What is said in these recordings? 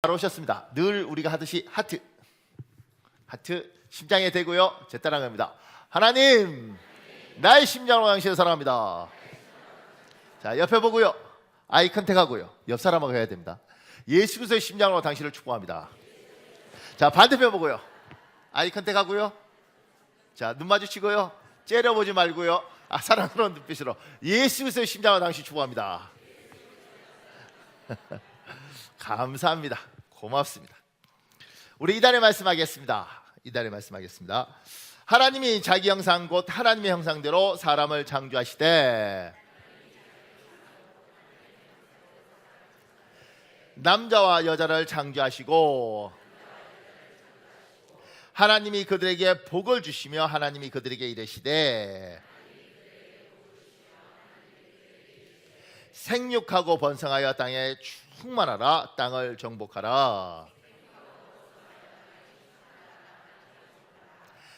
잘 오셨습니다. 늘 우리가 하듯이 하트 심장에 대고요. 제 따라갑니다. 하나님, 나의 심장으로 당신을 사랑합니다. 자, 옆에 보고요. 아이 컨택하고요. 옆 사람하고 해야 됩니다. 예수 그리스도의 심장으로 당신을 축복합니다. 자, 반대편 보고요. 아이 컨택하고요. 자, 눈 마주치고요. 째려보지 말고요. 사랑스러운 눈빛으로 예수 그리스도의 심장으로 당신 축복합니다. 감사합니다. 고맙습니다. 우리 이달의 말씀하겠습니다. 이달의 말씀하겠습니다. 하나님이 자기 형상 곧 하나님의 형상대로 사람을 창조하시되 남자와 여자를 창조하시고 하나님이 그들에게 복을 주시며 하나님이 그들에게 이르시되 생육하고 번성하여 땅에 충만하라. 땅을 정복하라.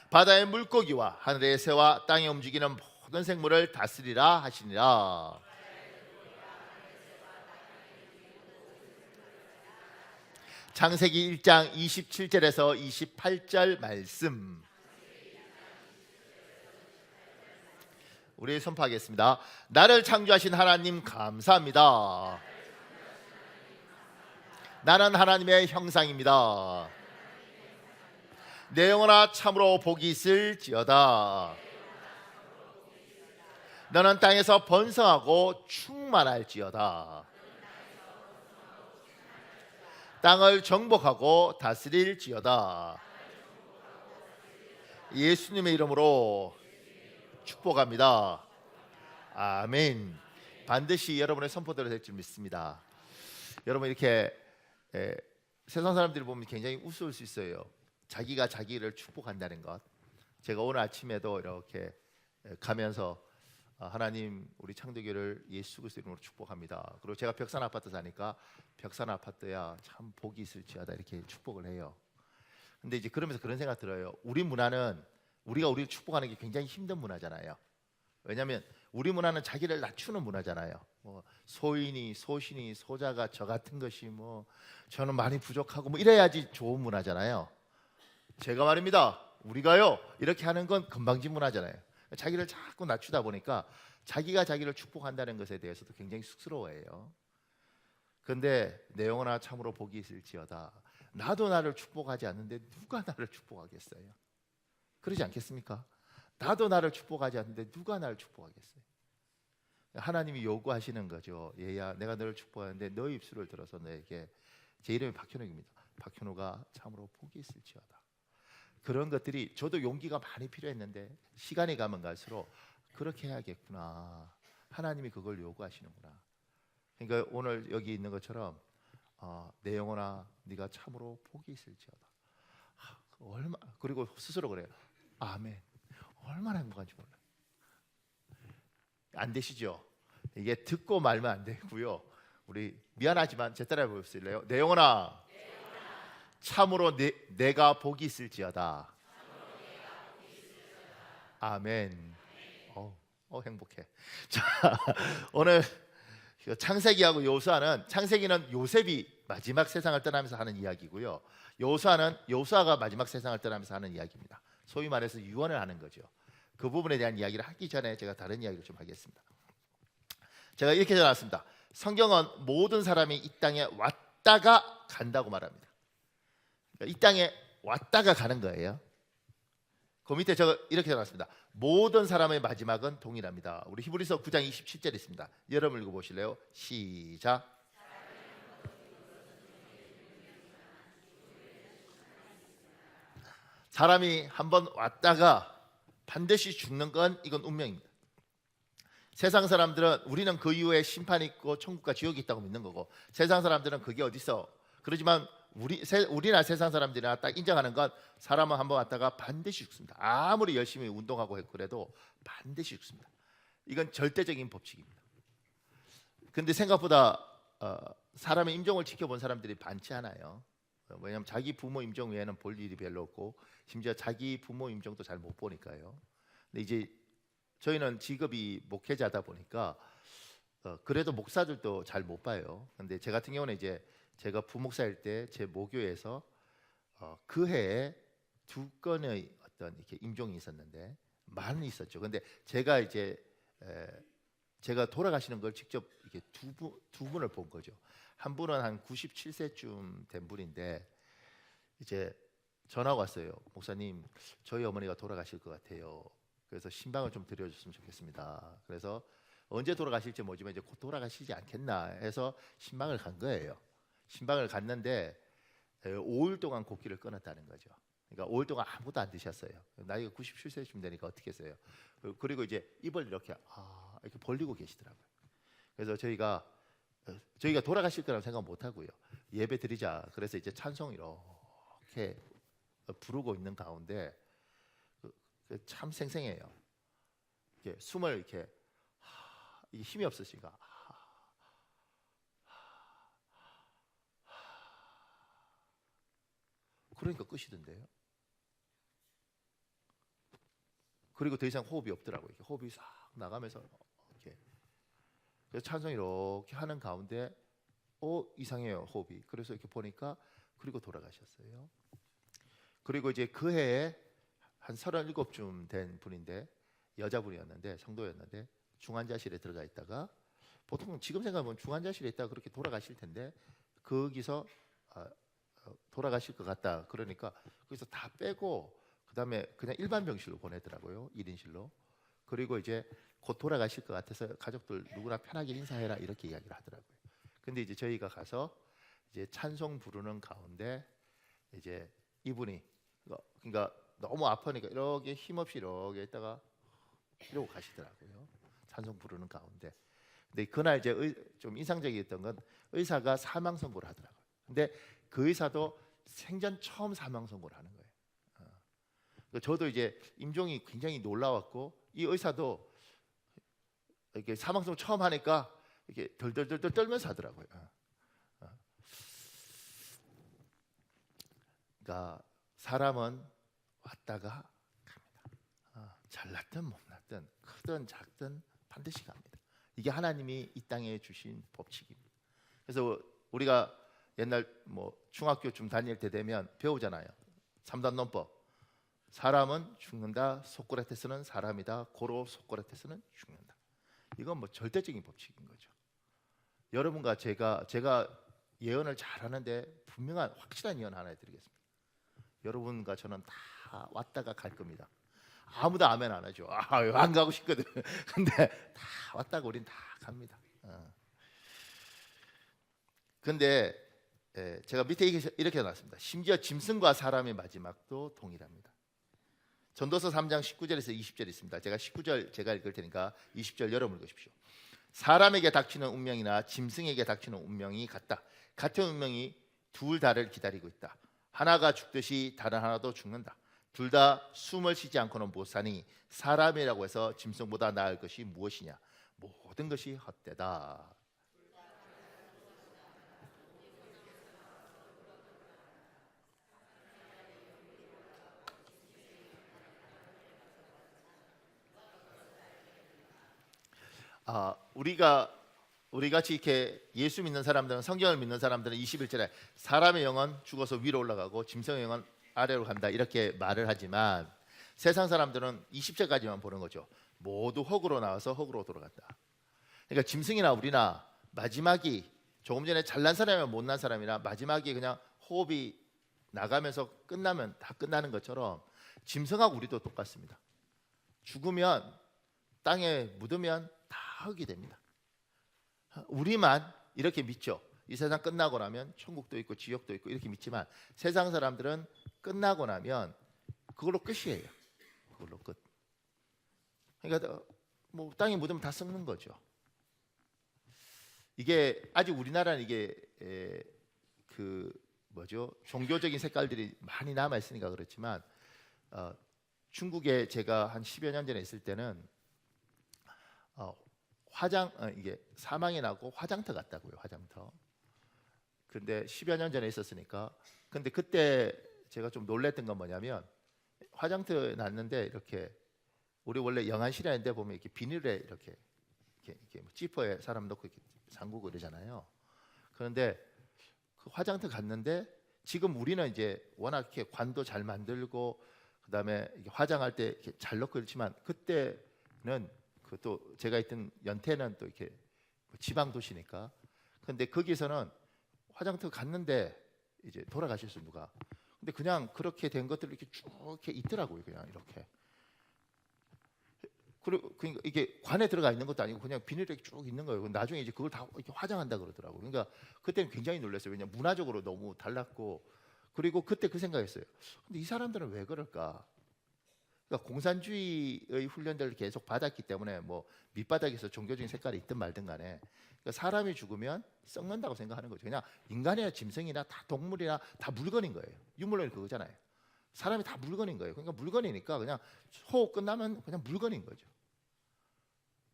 바다의 물고기와 하늘의 새와 땅에 움직이는 모든 생물을 다스리라 하시니라. 창세기 1장 27절에서 28절 말씀 우리 선포하겠습니다. 나를 창조하신 하나님 감사합니다. 나는 하나님의 형상입니다. 내 영혼아 참으로 복이 있을지어다. 너는 땅에서 번성하고 충만할지어다. 땅을 정복하고 다스릴지어다. 예수님의 이름으로 축복합니다. 아멘. 반드시 여러분의 선포대로 될 줄 믿습니다. 여러분 이렇게 세상 사람들이 보면 굉장히 우스울 수 있어요. 자기가 자기를 축복한다는 것. 제가 오늘 아침에도 이렇게 가면서 하나님 우리 창조교를 예수 그리스도 이름으로 축복합니다. 그리고 제가 벽산 아파트 사니까 벽산 아파트야 참 복이 있을지어다 이렇게 축복을 해요. 근데 이제 그러면서 그런 생각 들어요. 우리 문화는 우리가 우리를 축복하는 게 굉장히 힘든 문화잖아요. 왜냐하면 우리 문화는 자기를 낮추는 문화잖아요. 뭐 소인이 소신이 소자가 저 같은 것이 뭐 저는 많이 부족하고 뭐 이래야지 좋은 문화잖아요. 제가 말입니다. 우리가요 이렇게 하는 건 건방진 문화잖아요. 자기를 자꾸 낮추다 보니까 자기가 자기를 축복한다는 것에 대해서도 굉장히 쑥스러워해요. 그런데 내 영혼아 참으로 복이 있을지어다. 나도 나를 축복하지 않는데 누가 나를 축복하겠어요? 그러지 않겠습니까? 나도 나를 축복하지 않는데 누가 나를 축복하겠어요? 하나님이 요구하시는 거죠. 얘야 내가 너를 축복하는데 너의 입술을 들어서 너에게 제 이름이 박현욱입니다. 박현욱아 참으로 복이 있을지어다. 그런 것들이 저도 용기가 많이 필요했는데 시간이 가면 갈수록 그렇게 해야겠구나. 하나님이 그걸 요구하시는구나. 그러니까 오늘 여기 있는 것처럼 내 영혼아 네가 참으로 복이 있을지어다. 그리고 스스로 그래요. 아멘. 얼마나 행복한지 몰라요. 안 되시죠? 이게 듣고 말면 안 되고요. 우리 미안하지만 제 따라 해보실래요? 내 영혼아 참으로 내가 복이 있을지어다. 아멘. 행복해. 자, 오늘 창세기하고 여호수아는 창세기는 요셉이 마지막 세상을 떠나면서 하는 이야기고요. 여호수아는 여호수아가 마지막 세상을 떠나면서 하는 이야기입니다. 소위 말해서 유언을 하는 거죠. 그 부분에 대한 이야기를 하기 전에 제가 다른 이야기를 좀 하겠습니다. 제가 이렇게 전했습니다. 성경은 모든 사람이 이 땅에 왔다가 간다고 말합니다. 이 땅에 왔다가 가는 거예요. 그 밑에 제가 이렇게 적었습니다. 모든 사람의 마지막은 동일합니다. 우리 히브리서 9장 27절 있습니다. 여러분 읽어보실래요? 시작. 사람이 한번 왔다가 반드시 죽는 건 이건 운명입니다. 세상 사람들은 우리는 그 이후에 심판이 있고 천국과 지옥이 있다고 믿는 거고 세상 사람들은 그게 어딨어. 그러지만 우리나 세상 사람들이나 딱 인정하는 건 사람은 한번 왔다가 반드시 죽습니다. 아무리 열심히 운동하고 그래도 반드시 죽습니다. 이건 절대적인 법칙입니다. 근데 생각보다 사람의 임종을 지켜본 사람들이 많지 않아요. 왜냐하면 자기 부모 임종 외에는 볼 일이 별로 없고 심지어 자기 부모 임종도 잘 못 보니까요. 근데 이제 저희는 직업이 목회자다 보니까 그래도 목사들도 잘 못 봐요. 근데 제 같은 경우는 이제 제가 부목사일 때 제 모교에서 그 해에 2건의 어떤 이렇게 임종이 있었는데 많이 있었죠. 근데 제가 이제 제가 돌아가시는 걸 직접 이렇게 두 분을 본 거죠. 한 분은 한 97세쯤 된 분인데 이제 전화가 왔어요. 목사님, 저희 어머니가 돌아가실 것 같아요. 그래서 신방을 좀 드려줬으면 좋겠습니다. 그래서 언제 돌아가실지 모르지만 이제 곧 돌아가시지 않겠나 해서 신방을 간 거예요. 신방을 갔는데 5일 동안 곡기를 끊었다는 거죠. 그러니까 5일 동안 아무것도 안 드셨어요. 나이가 97세쯤 되니까 어떻게 했어요? 그리고 이제 입을 이렇게 이렇게 벌리고 계시더라고요. 그래서 저희가 돌아가실 거라고 생각 못 하고요. 예배 드리자. 그래서 이제 찬송 이렇게 부르고 있는 가운데 참 생생해요. 이렇게 숨을 이렇게 이게 힘이 없으시니까 그러니까 끝이던데요. 그리고 더 이상 호흡이 없더라고요. 이렇게 호흡이 싹 나가면서 이렇게 그래서 찬송 이렇게 하는 가운데 이상해요 호흡이. 그래서 이렇게 보니까 그리고 돌아가셨어요. 그리고 이제 그 해에 한 37쯤 된 분인데 여자분이었는데 성도였는데 중환자실에 들어가 있다가 보통 지금 생각하면 중환자실에 있다가 그렇게 돌아가실 텐데 거기서 돌아가실 것 같다. 그러니까 거기서 다 빼고 그다음에 그냥 일반 병실로 보내더라고요. 1인실로. 그리고 이제 곧 돌아가실 것 같아서 가족들 누구나 편하게 인사해라 이렇게 이야기를 하더라고요. 근데 이제 저희가 가서 이제 찬송 부르는 가운데 이제 이분이 그러니까 너무 아프니까 이렇게 힘없이 이렇게 있다가 이러고 가시더라고요. 찬송 부르는 가운데. 근데 그날 이제 좀 인상적이었던 건 의사가 사망 선고를 하더라고요. 근데 그 의사도 생전 처음 사망 선고를 하는 거예요. 저도 이제 임종이 굉장히 놀라웠고 이 의사도 이렇게 사망 선고 처음 하니까 이렇게 덜덜덜덜 떨면서 하더라고요. 그러니까 사람은 왔다가 갑니다. 잘났든 못났든 크든 작든 반드시 갑니다. 이게 하나님이 이 땅에 주신 법칙입니다. 그래서 우리가 옛날 뭐 중학교쯤 다닐 때 되면 배우잖아요. 3단 논법. 사람은 죽는다. 소크라테스는 사람이다. 고로 소크라테스는 죽는다. 이건 뭐 절대적인 법칙인 거죠. 여러분과 제가 예언을 잘하는데 분명한 확실한 예언 하나 해드리겠습니다. 여러분과 저는 다 왔다가 갈 겁니다. 아무도 아멘 안 하죠. 안 가고 싶거든. 근데 다 왔다가 우린 다 갑니다. 근데 제가 밑에 이렇게 놨습니다. 심지어 짐승과 사람의 마지막도 동일합니다. 전도서 3장 19절에서 20절 있습니다. 제가 19절 제가 읽을 테니까 20절 여러분 읽으십시오. 사람에게 닥치는 운명이나 짐승에게 닥치는 운명이 같다. 같은 운명이 둘 다를 기다리고 있다. 하나가 죽듯이 다른 하나도 죽는다. 둘 다 숨을 쉬지 않고는 못 사니 사람이라고 해서 짐승보다 나을 것이 무엇이냐. 모든 것이 헛되다. 우리 같이 이렇게 예수 믿는 사람들은 성경을 믿는 사람들은 21절에 사람의 영은 죽어서 위로 올라가고 짐승의 영은 아래로 간다 이렇게 말을 하지만 세상 사람들은 20절까지만 보는 거죠. 모두 흙으로 나와서 흙으로 돌아간다. 그러니까 짐승이나 우리나 마지막이 조금 전에 잘난 사람이나 못난 사람이나 마지막이 그냥 호흡이 나가면서 끝나면 다 끝나는 것처럼 짐승하고 우리도 똑같습니다. 죽으면 땅에 묻으면 다 흙이 됩니다. 우리만 이렇게 믿죠. 이 세상 끝나고 나면 천국도 있고 지옥도 있고 이렇게 믿지만 세상 사람들은 끝나고 나면 그걸로 끝이에요. 그걸로 끝. 그러니까 뭐 땅에 묻으면 다 썩는 거죠. 이게 아직 우리나라는 이게 그 뭐죠? 종교적인 색깔들이 많이 남아 있으니까 그렇지만 중국에 제가 한 10여 년 전에 있을 때는 이게 사망이 나고 화장터 같다고요. 화장터. 근데 10여 년 전에 있었으니까. 근데 그때 제가 좀 놀랬던 건 뭐냐면 화장터 났는데 이렇게 우리 원래 영안실에 있는데 보면 이렇게 비닐에 이렇게 뭐 지퍼에 사람 넣고 이렇게 잠그고 이러잖아요. 그런데 그 그 화장터 갔는데 지금 우리는 이제 워낙 이렇게 관도 잘 만들고 그다음에 이렇게 화장할 때 이렇게 잘 넣고 그렇지만 그때는 그 또 제가 있던 연태는 또 이렇게 지방 도시니까 근데 거기서는 화장터 갔는데 이제 돌아가셨어요 누가. 근데 그냥 그렇게 된 것들이 이렇게 쭉 이렇게 있더라고요 그냥 이렇게. 그리고 그러니까 이게 관에 들어가 있는 것도 아니고 그냥 비닐에 쭉 있는 거예요. 나중에 이제 그걸 다 이렇게 화장한다 그러더라고요. 그러니까 그때는 굉장히 놀랐어요. 왜냐 문화적으로 너무 달랐고 그리고 그때 그 생각했어요. 근데 이 사람들은 왜 그럴까? 그러니까 공산주의의 훈련들을 계속 받았기 때문에 뭐 밑바닥에서 종교적인 색깔이 있든 말든 간에 그러니까 사람이 죽으면 썩는다고 생각하는 거죠. 그냥 인간이나 짐승이나 다 동물이나 다 물건인 거예요. 유물론이 그거잖아요. 사람이 다 물건인 거예요. 그러니까 물건이니까 그냥 호흡 끝나면 그냥 물건인 거죠.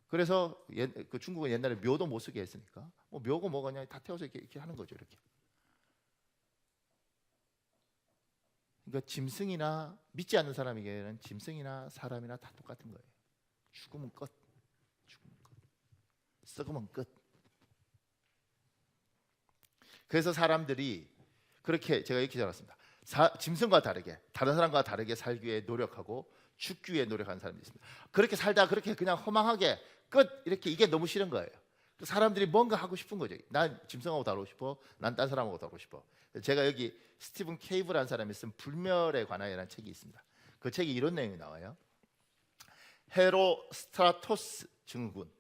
그래서 그 중국은 옛날에 묘도 못 쓰게 했으니까 뭐 묘고 뭐가 그냥 다 태워서 이렇게 하는 거죠. 이렇게. 그러니까 짐승이나 믿지 않는 사람에게는 짐승이나 사람이나 다 똑같은 거예요. 죽으면 끝, 죽으면 끝, 썩으면 끝. 그래서 사람들이 그렇게 제가 이렇게 적었습니다. 짐승과 다르게 다른 사람과 다르게 살기 위해 노력하고 죽기 위해 노력하는 사람이 있습니다. 그렇게 살다 그렇게 그냥 허망하게 끝 이렇게 이게 너무 싫은 거예요. 사람들이 뭔가 하고 싶은 거죠. 난 짐승하고 다루고 싶어. 난 딴 사람하고 다루고 싶어. 제가 여기 스티븐 케이브라는 사람이 쓴 불멸에 관하여라는 책이 있습니다. 그 책에 이런 내용이 나와요. 헤로스트라토스 증후군.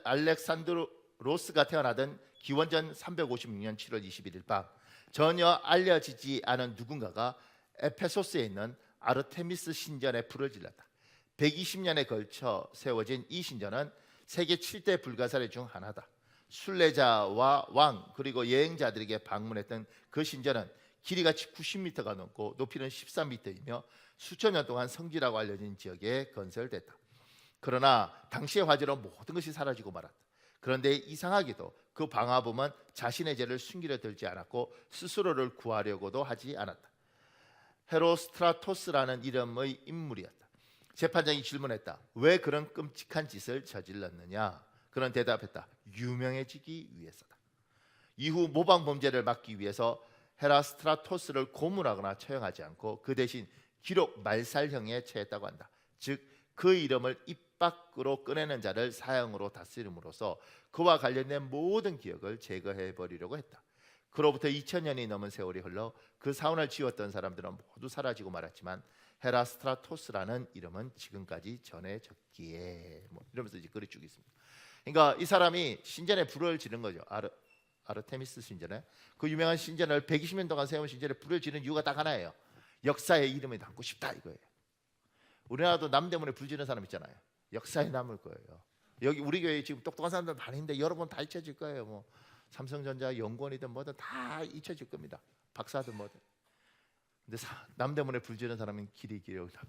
알렉산드로스가 태어나던 기원전 356년 7월 21일 밤 전혀 알려지지 않은 누군가가 에페소스에 있는 아르테미스 신전에 불을 질렀다. 120년에 걸쳐 세워진 이 신전은 세계 7대 불가사리 중 하나다. 순례자와 왕 그리고 여행자들에게 방문했던 그 신전은 길이가 90m가 넘고 높이는 13m이며 수천 년 동안 성지라고 알려진 지역에 건설됐다. 그러나 당시의 화재로 모든 것이 사라지고 말았다. 그런데 이상하게도 그 방화범은 자신의 죄를 숨기려 들지 않았고 스스로를 구하려고도 하지 않았다. 헤로스트라토스라는 이름의 인물이었다. 재판장이 질문했다. 왜 그런 끔찍한 짓을 저질렀느냐? 그는 대답했다. 유명해지기 위해서다. 이후 모방 범죄를 막기 위해서 헤라스트라토스를 고문하거나 처형하지 않고 그 대신 기록 말살형에 처했다고 한다. 즉 그 이름을 입 밖으로 꺼내는 자를 사형으로 다스림으로써 그와 관련된 모든 기억을 제거해 버리려고 했다. 그로부터 2000년이 넘은 세월이 흘러 그 사원을 지었던 사람들은 모두 사라지고 말았지만 헤라스트라토스라는 이름은 지금까지 전해졌기에 뭐 이러면서 이제 글이 쭉 있습니다. 그러니까 이 사람이 신전에 불을 지른 거죠. 아르테미스 신전에 그 유명한 신전을 120년 동안 세운 신전에 불을 지른 이유가 딱 하나예요. 역사의 이름을 담고 싶다 이거예요. 우리나라도 남대문에 불 지른 사람 있잖아요. 역사에 남을 거예요. 여기 우리 교회에 지금 똑똑한 사람들 많은데 여러분 다 잊혀질 거예요. 뭐 삼성전자 연구원이든 뭐든 다 잊혀질 겁니다. 박사든 뭐든. 근데 남대문에 불 지른 사람은 길이 길다고.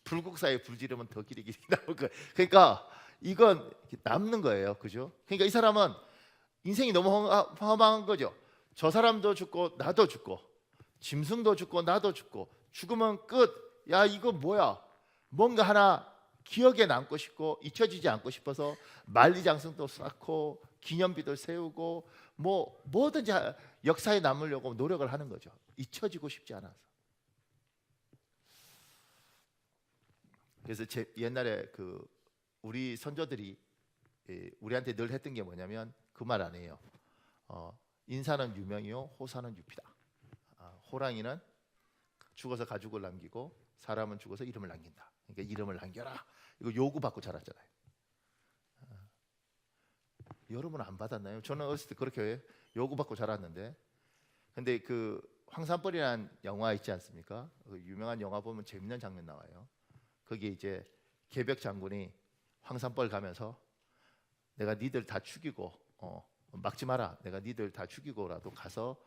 불국사에 불 지르면 더 길이 나올 거예요. 그러니까 이건 남는 거예요, 그죠? 그러니까 이 사람은 인생이 너무 허망한 거죠. 저 사람도 죽고 나도 죽고 짐승도 죽고 나도 죽고 죽으면 끝. 야 이거 뭐야? 뭔가 하나 기억에 남고 싶고 잊혀지지 않고 싶어서 만리장성도 쌓고 기념비도 세우고 뭐 뭐든지 역사에 남으려고 노력을 하는 거죠. 잊혀지고 싶지 않아서. 그래서 옛날에 그 우리 선조들이 우리한테 늘 했던 게 뭐냐면 그 말 아니에요. 인사는 유명이요 호사는 유피다. 호랑이는 죽어서 가죽을 남기고 사람은 죽어서 이름을 남긴다. 그러니까 이름을 남겨라. 이거 요구받고 자랐잖아요. 여러분은 안 받았나요? 저는 어렸을 때 그렇게 요구받고 자랐는데 근데 그 황산벌이라는 영화 있지 않습니까? 그 유명한 영화 보면 재밌는 장면 나와요. 거기에 이제 계벽 장군이 황산벌 가면서 내가 니들 다 죽이고 막지 마라. 내가 니들 다 죽이고라도 가서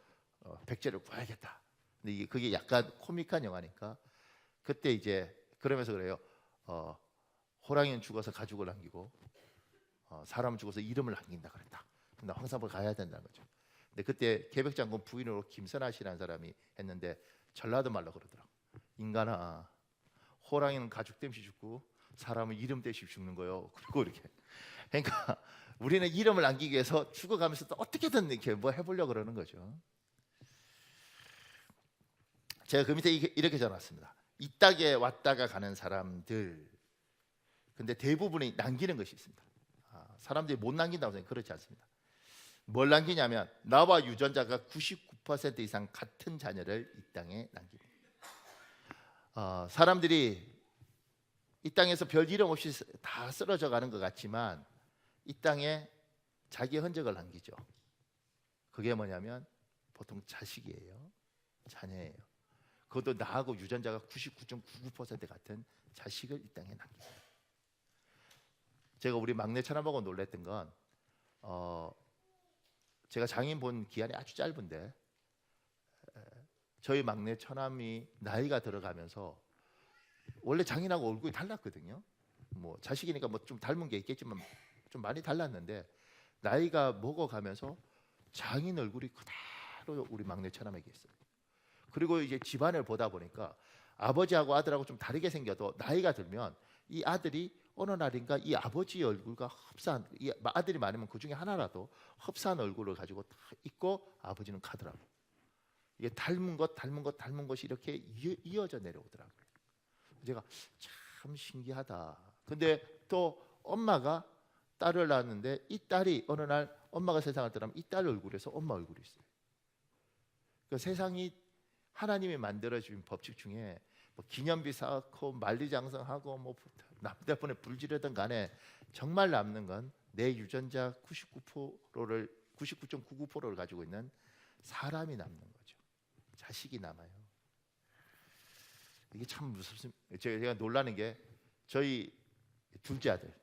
백제를 구해야겠다. 근데 그게 약간 코믹한 영화니까 그때 이제 그러면서 그래요. 호랑이는 죽어서 가죽을 남기고 사람은 죽어서 이름을 남긴다 그랬다. 근데 황산벌 가야 된다는 거죠. 근데 그때 계백장군 부인으로 김선아 씨라는 사람이 했는데 전라도 말로 그러더라고. 인간아, 호랑이는 가죽 땜시 죽고 사람은 이름 땜시 죽는 거요. 그리고 이렇게. 그러니까 우리는 이름을 남기기 위해서 죽어가면서 또 어떻게든 이렇게 뭐 해보려고 그러는 거죠. 제가 그 밑에 이렇게 적어놨습니다. 이 땅에 왔다가 가는 사람들, 근데 대부분이 남기는 것이 있습니다. 사람들이 못 남긴다고 생각해요. 그렇지 않습니다. 뭘 남기냐면 나와 유전자가 99% 이상 같은 자녀를 이 땅에 남깁니다. 사람들이 이 땅에서 별 이름 없이 다 쓰러져 가는 것 같지만 이 땅에 자기의 흔적을 남기죠. 그게 뭐냐면 보통 자식이에요. 자녀예요. 그것도 나하고 유전자가 99.99% 같은 자식을 이 땅에 남깁니다. 제가 우리 막내 처남보고 놀랬던 건 제가 장인 본 기간이 아주 짧은데 저희 막내 처남이 나이가 들어가면서 원래 장인하고 얼굴이 달랐거든요. 뭐 자식이니까 뭐 좀 닮은 게 있겠지만 좀 많이 달랐는데 나이가 먹어가면서 장인 얼굴이 그대로 우리 막내 처남에게 있어요. 그리고 이제 집안을 보다 보니까 아버지하고 아들하고 좀 다르게 생겨도 나이가 들면 이 아들이 어느 날인가 이 아버지의 얼굴과 흡사한, 이 아들이 많으면 그 중에 하나라도 흡사한 얼굴을 가지고 딱 있고 아버지는 가더라고. 이게 닮은 것이 이렇게 이어져 내려오더라고요. 제가 참 신기하다. 근데 또 엄마가 딸을 낳았는데 이 딸이 어느 날 엄마가 세상을 떠나면 이 딸 얼굴에서 엄마 얼굴이 있어요. 그 세상이 하나님이 만들어준 법칙 중에 뭐 기념비 쌓고 만리장성하고 뭐 남대폰에 불지르든 간에 정말 남는 건 내 유전자 99.99%를 가지고 있는 사람이 남는 거죠. 자식이 남아요. 이게 참 무섭습니다. 제가 놀라는 게 저희 둘째 아들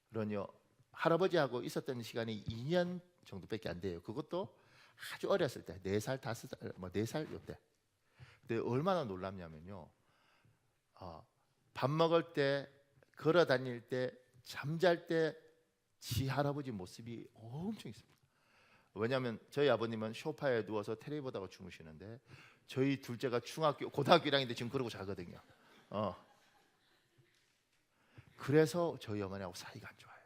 그러니요 할아버지하고 있었던 시간이 2년 정도밖에 안 돼요. 그것도 아주 어렸을 때 4살, 5살, 뭐 4살 요때. 근데 얼마나 놀랍냐면요. 밥 먹을 때, 걸어 다닐 때, 잠잘 때 지 할아버지 모습이 엄청 있습니다. 왜냐하면 저희 아버님은 소파에 누워서 텔레비 보다가 주무시는데 저희 둘째가 고등학교 1학년인데 지금 그러고 자거든요. 그래서 저희 어머니하고 사이가 안 좋아요.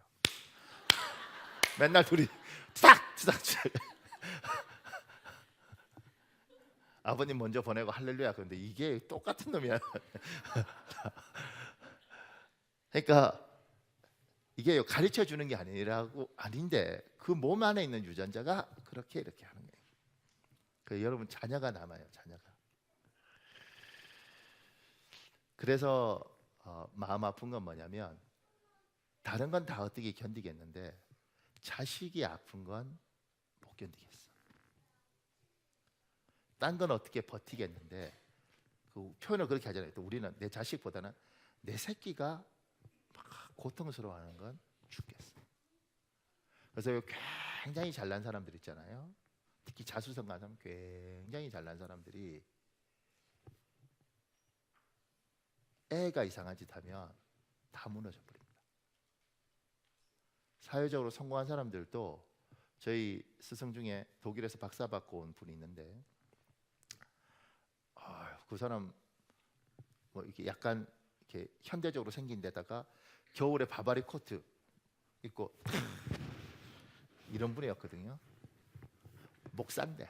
맨날 둘이 투닥투닥 아버님 먼저 보내고 할렐루야. 그런데 이게 똑같은 놈이야. 그러니까 이게 가르쳐 주는 게 아닌데 그 몸 안에 있는 유전자가 그렇게 이렇게 하는 거예요. 그 여러분 자녀가 남아요. 자녀가. 그래서 마음 아픈 건 뭐냐면 다른 건 다 어떻게 견디겠는데 자식이 아픈 건 못 견디겠어. 딴 건 어떻게 버티겠는데 그 표현을 그렇게 하잖아요. 또 우리는 내 자식보다는 내 새끼가 막 고통스러워하는 건 죽겠어. 그래서 굉장히 잘난 사람들 있잖아요. 특히 자수성가한 사람, 굉장히 잘난 사람들이 애가 이상한 짓 하면 다 무너져 버립니다. 사회적으로 성공한 사람들도 저희 스승 중에 독일에서 박사 받고 온 분이 있는데 그 사람 뭐 이렇게 약간 이렇게 현대적으로 생긴 데다가 겨울에 바바리 코트 입고 이런 분이었거든요. 목사인데.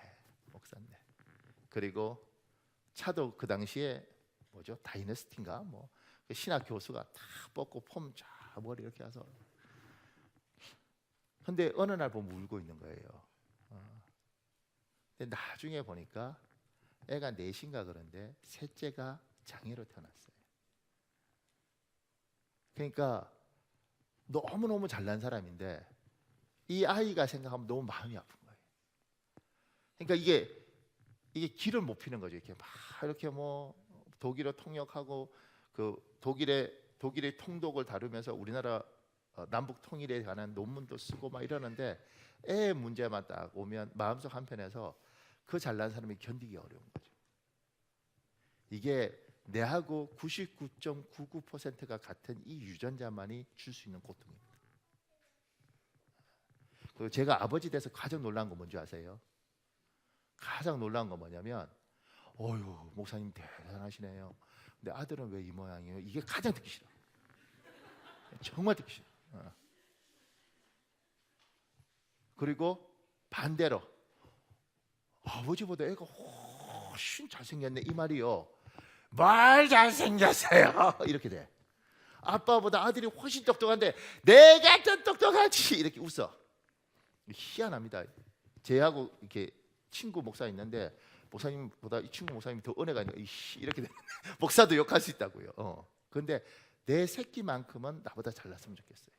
그리고 차도 그 당시에 뭐죠? 다이너스티인가 뭐 신학 교수가 다 뽑고 폼 쫙 머리 이렇게 해서. 근데 어느 날 보면 울고 있는 거예요. 근데 나중에 보니까 애가 넷인가 그런데 셋째가 장애로 태어났어요. 그러니까 너무너무 잘난 사람인데 이 아이가 생각하면 너무 마음이 아픈 거예요. 그러니까 이게 길을 못 피는 거죠. 이렇게 막 이렇게 뭐 독일어 통역하고 그 독일의 통독을 다루면서 우리나라 남북 통일에 관한 논문도 쓰고 막 이러는데 애 문제만 딱 오면 마음속 한편에서 그 잘난 사람이 견디기 어려운 거죠. 이게 내하고 99.99%가 같은 이 유전자만이 줄 수 있는 고통입니다. 그리고 제가 아버지 돼서 가장 놀란 거 뭔지 아세요? 가장 놀란 건 뭐냐면 어휴 목사님 대단하시네요. 근데 아들은 왜 이 모양이에요? 이게 가장 듣기 싫어. 정말 듣기 싫어. 그리고 반대로 아버지보다 애가 훨씬 잘생겼네 이 말이요. 뭘 잘생겼어요 이렇게 돼. 아빠보다 아들이 훨씬 똑똑한데 내가 더 똑똑하지 이렇게 웃어. 희한합니다. 제하고 이렇게 친구 목사 있는데 목사님보다 이 친구 목사님이 더 은혜가 있는 이렇게 돼. 목사도 욕할 수 있다고요. 그런데 내 새끼만큼은 나보다 잘났으면 좋겠어요.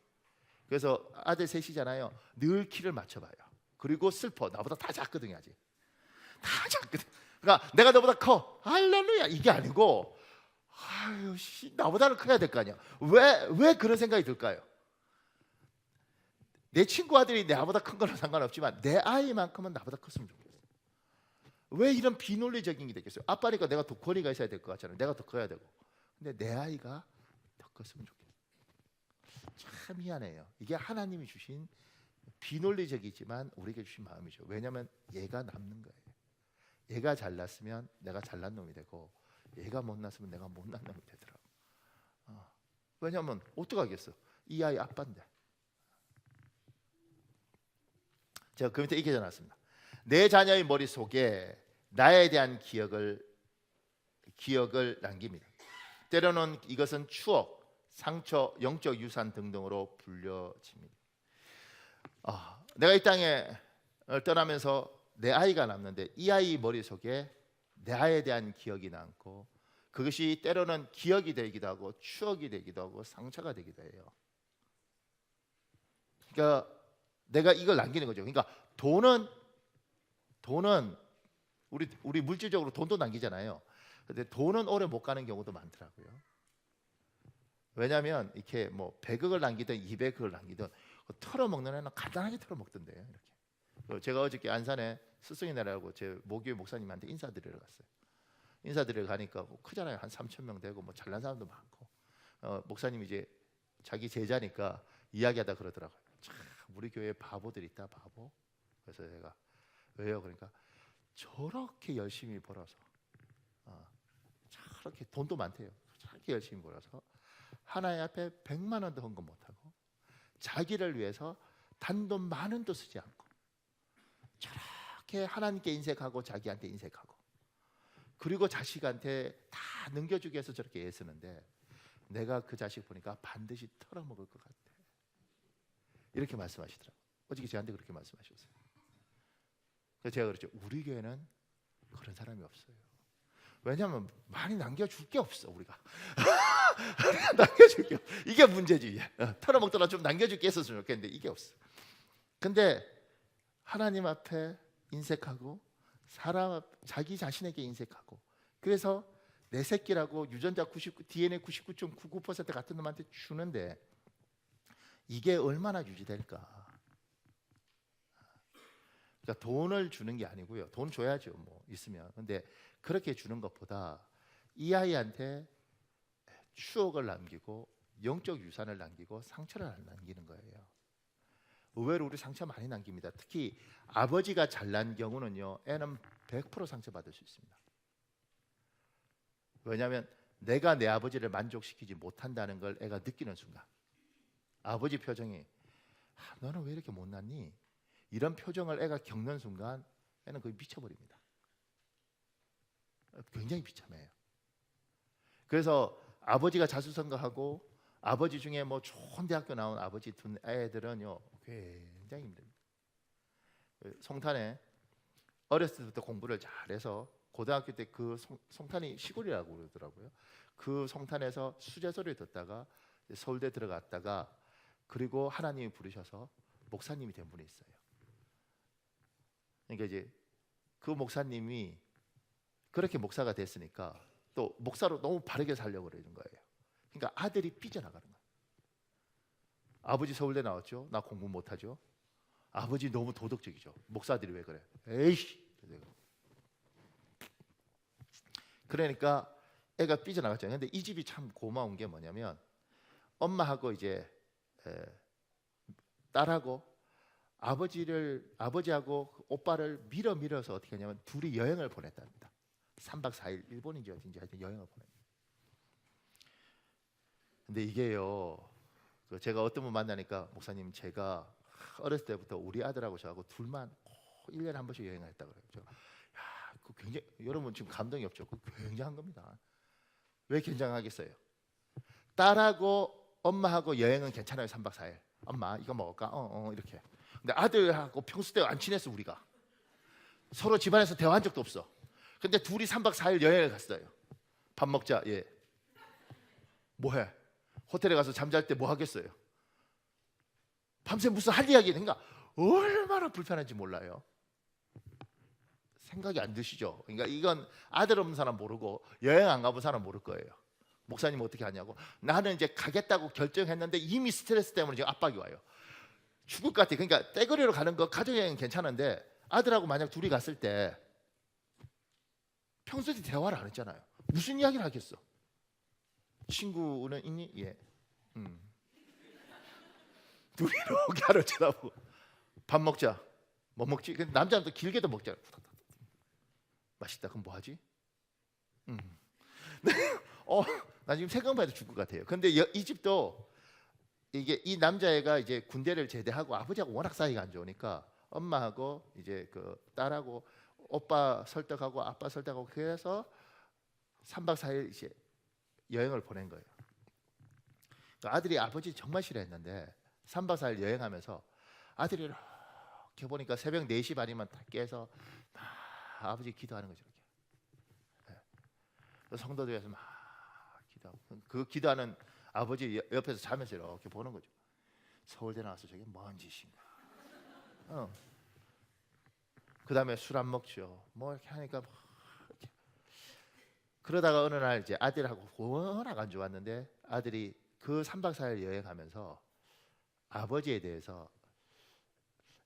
그래서 아들 셋이잖아요. 늘 키를 맞춰봐요. 그리고 슬퍼. 나보다 다 작거든요 아직. 다 작거든. 그러니까 내가 너보다 커. 할렐루야 이게 아니고 아유 나보다는 커야 될 거 아니야. 왜 그런 생각이 들까요? 내 친구 아들이 나보다 큰 거는 상관없지만 내 아이만큼은 나보다 컸으면 좋겠어. 왜 이런 비논리적인 게 되겠어요? 아빠니까 내가 더 권위가 있어야 될 것 같잖아요. 내가 더 커야 되고. 근데 내 아이가 더 컸으면 좋겠어. 참 희한해요. 이게 하나님이 주신 비논리적이지만 우리에게 주신 마음이죠. 왜냐하면 얘가 남는 거예요. 얘가 잘났으면 내가 잘난 놈이 되고 얘가 못났으면 내가 못난 놈이 되더라고. 왜냐하면 어떡하겠어. 이 아이 아빠인데. 제가 그 밑에 이렇게 적어놨습니다. 내 자녀의 머릿속에 나에 대한 기억을 남깁니다. 때로는 이것은 추억, 상처, 영적 유산 등등으로 불려집니다. 내가 이 땅에 떠나면서 내 아이가 남는데 이 아이 머릿속에 내 아이에 대한 기억이 남고 그것이 때로는 기억이 되기도 하고 추억이 되기도 하고 상처가 되기도 해요. 그러니까 내가 이걸 남기는 거죠. 그러니까 돈은 우리 물질적으로 돈도 남기잖아요. 근데 돈은 오래 못 가는 경우도 많더라고요. 왜냐하면 이렇게 뭐 100억을 남기든 200억을 남기든 털어먹는 애는 간단하게 털어먹던데요. 이렇게. 제가 어저께 안산에 스승의 날이라고 제 모교회 목사님한테 인사드리러 갔어요. 인사드리러 가니까 크잖아요. 한 3,000명 되고 뭐 잘난 사람도 많고 목사님이 이제 자기 제자니까 이야기하다 그러더라고요. 참 우리 교회에 바보들 있다 바보. 그래서 제가 왜요? 그러니까 저렇게 열심히 벌어서 저렇게 돈도 많대요. 저렇게 열심히 벌어서 하나의 앞에 100만 원도 헌금 못하고 자기를 위해서 단돈 만 원도 쓰지 않고 저렇게 하나님께 인색하고 자기한테 인색하고 그리고 자식한테 다 넘겨주기 위해서 저렇게 애쓰는데 내가 그 자식 보니까 반드시 털어먹을 것 같아. 이렇게 말씀하시더라고요. 어저께 저한테 그렇게 말씀하셨어요. 그래서 제가 그랬죠. 우리 교회는 그런 사람이 없어요. 왜냐하면 많이 남겨줄 게 없어 우리가. 남겨줄 게 없어. 이게 문제지. 털어먹더라 좀 남겨줄 게 있었으면 좋겠는데 이게 없어. 근데 하나님 앞에 인색하고 자기 자신에게 인색하고 그래서 내 새끼라고 유전자 99, DNA 99.99% 같은 놈한테 주는데 이게 얼마나 유지될까? 그러니까 돈을 주는 게 아니고요. 돈 줘야죠. 뭐 있으면. 근데 그렇게 주는 것보다 이 아이한테 추억을 남기고 영적 유산을 남기고 상처를 안 남기는 거예요. 의외로 우리 상처 많이 남깁니다. 특히 아버지가 잘난 경우는요. 애는 100% 상처받을 수 있습니다. 왜냐하면 내가 내 아버지를 만족시키지 못한다는 걸 애가 느끼는 순간 아버지 표정이 너는 왜 이렇게 못났니? 이런 표정을 애가 겪는 순간 애는 거의 미쳐버립니다. 굉장히 비참해요. 그래서 아버지가 자수성가하고 아버지 중에 뭐 좋은 대학교 나온 아버지 둔 애들은요 굉장히 힘듭니다. 송탄에 어렸을 때부터 공부를 잘해서 고등학교 때 그 송탄이 시골이라고 그러더라고요. 그 송탄에서 수제 소리를 듣다가 서울대 들어갔다가 그리고 하나님이 부르셔서 목사님이 된 분이 있어요. 그러니까 이제 그 목사님이 그렇게 목사가 됐으니까 또 목사로 너무 바르게 살려고 그러는 거예요. 그러니까 아들이 삐져나가는 거예요. 아버지 서울대 나왔죠. 나 공부 못하죠. 아버지 너무 도덕적이죠. 목사들이 왜 그래? 에이씨. 그러니까 애가 삐져나갔잖아요. 근데 이 집이 참 고마운 게 뭐냐면 엄마하고 이제 딸하고 아버지하고 오빠를 밀어서 어떻게 하냐면 둘이 여행을 보냈답니다. 3박 4일 일본인지 어딘지 하여튼 여행을 보냅니다. 근데 이게요 제가 어떤 분 만나니까 목사님 제가 어렸을 때부터 우리 아들하고 저하고 둘만 1년에 한 번씩 여행을 했다 그래요. 야, 그 굉장히 여러분 지금 감동이 없죠? 그 굉장한 겁니다. 왜 굉장하겠어요? 딸하고 엄마하고 여행은 괜찮아요. 3박 4일. 엄마 이거 먹을까? 이렇게. 근데 아들하고 평소 때 안 친했어 우리가. 서로 집안에서 대화한 적도 없어. 근데 둘이 3박 4일 여행을 갔어요. 밥 먹자. 예. 뭐해? 호텔에 가서 잠잘 때 뭐 하겠어요? 밤새 무슨 할 이야기 그러니까 얼마나 불편한지 몰라요. 생각이 안 드시죠? 그러니까 이건 아들 없는 사람 모르고 여행 안 가본 사람 모를 거예요. 목사님 어떻게 하냐고. 나는 이제 가겠다고 결정했는데 이미 스트레스 때문에 지금 압박이 와요. 죽을 것 같아. 그러니까 떼거리로 가는 거 가족여행은 괜찮은데 아들하고 만약 둘이 갔을 때 평소에 대화를 안 했잖아요. 무슨 이야기를 하겠어? 친구는 있니? 예. 둘이 이렇게 하루 쳐다보고 밥 먹자. 뭐 먹지? 남자는 또 길게도 먹잖아. 맛있다. 그럼 뭐 하지? 나 지금 생각만 해도 죽을 것 같아요. 근데 이 집도 이게 이 남자애가 이제 군대를 제대하고 아버지하고 워낙 사이가 안 좋으니까 엄마하고 이제 그 딸하고 오빠 설득하고 아빠 설득하고 그래서 3박 4일 이제 여행을 보낸 거예요. 그러니까 아들이 아버지 정말 싫어했는데 3박 4일 여행하면서 아들이 이렇게 보니까 새벽 4시 반이면 다 깨서 막 아버지 기도하는 거죠. 이렇게. 네. 성도들에서 막 기도하고 그 기도하는 아버지 옆에서 자면서 이렇게 보는 거죠. 서울대 나와서 저게 뭔 짓인가. 그 다음에 술 안 먹죠. 뭐 이렇게 하니까 이렇게. 그러다가 어느 날 이제 아들하고 워낙 안 좋았는데 아들이 그 3박 4일 여행하면서 아버지에 대해서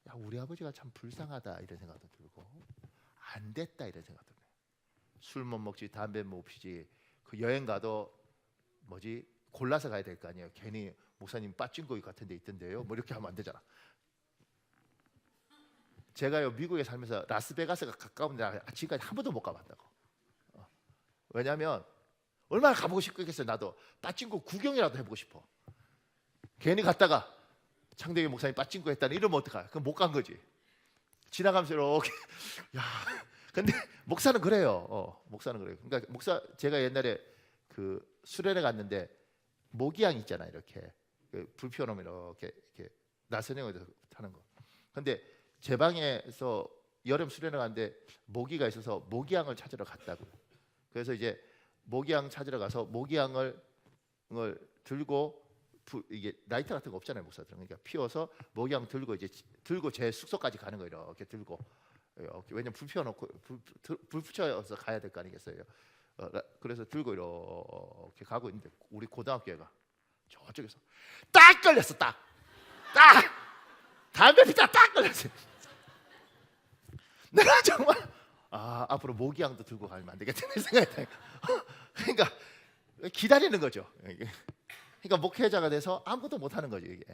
야 우리 아버지가 참 불쌍하다 이런 생각도 들고 안 됐다 이런 생각도 들어요. 술 못 먹지 담배 못 피지 그 여행 가도 뭐지 골라서 가야 될 거 아니에요. 괜히 목사님 빠진거기 같은 데 있던데요. 뭐 이렇게 하면 안 되잖아. 제가요 미국에 살면서 라스베가스가 가까운데 지금까지 한 번도 못 가봤다고. 왜냐하면 얼마나 가보고 싶겠어요. 나도 빠진거 구경이라도 해보고 싶어. 괜히 갔다가 창대기 목사님 빠진거 했다니 이러면 어떡해. 그럼 못 간 거지. 지나가면서 이렇게 야 근데 목사는 그래요. 목사는 그래요. 그러니까 제가 옛날에 그 수련회 갔는데 모기향 있잖아요. 이렇게 불 피워놓으면 이렇게 나선형에서 타는 거. 근데 제 방에서 여름 수련회 갔는데 모기가 있어서 모기향을 찾으러 갔다고. 그래서 이제 모기향 찾으러 가서 모기향을 들고 이게 라이터 같은 거 없잖아요, 목사들은. 그러니까 피워서 모기향 들고 제 숙소까지 가는 거예요. 이렇게 들고. 왜냐면 불 피워놓고 불 붙여서 가야 될 거 아니겠어요. 그래서 들고 이렇게 가고 있는데 우리 고등학교가 저쪽에서 딱 걸렸어, 딱 담배 피다 딱 걸렸어. 내가 정말 앞으로 모기향도 들고 가면 안 되겠다 생각했다. 그러니까 기다리는 거죠. 그러니까 목회자가 돼서 아무것도 못 하는 거죠 이게.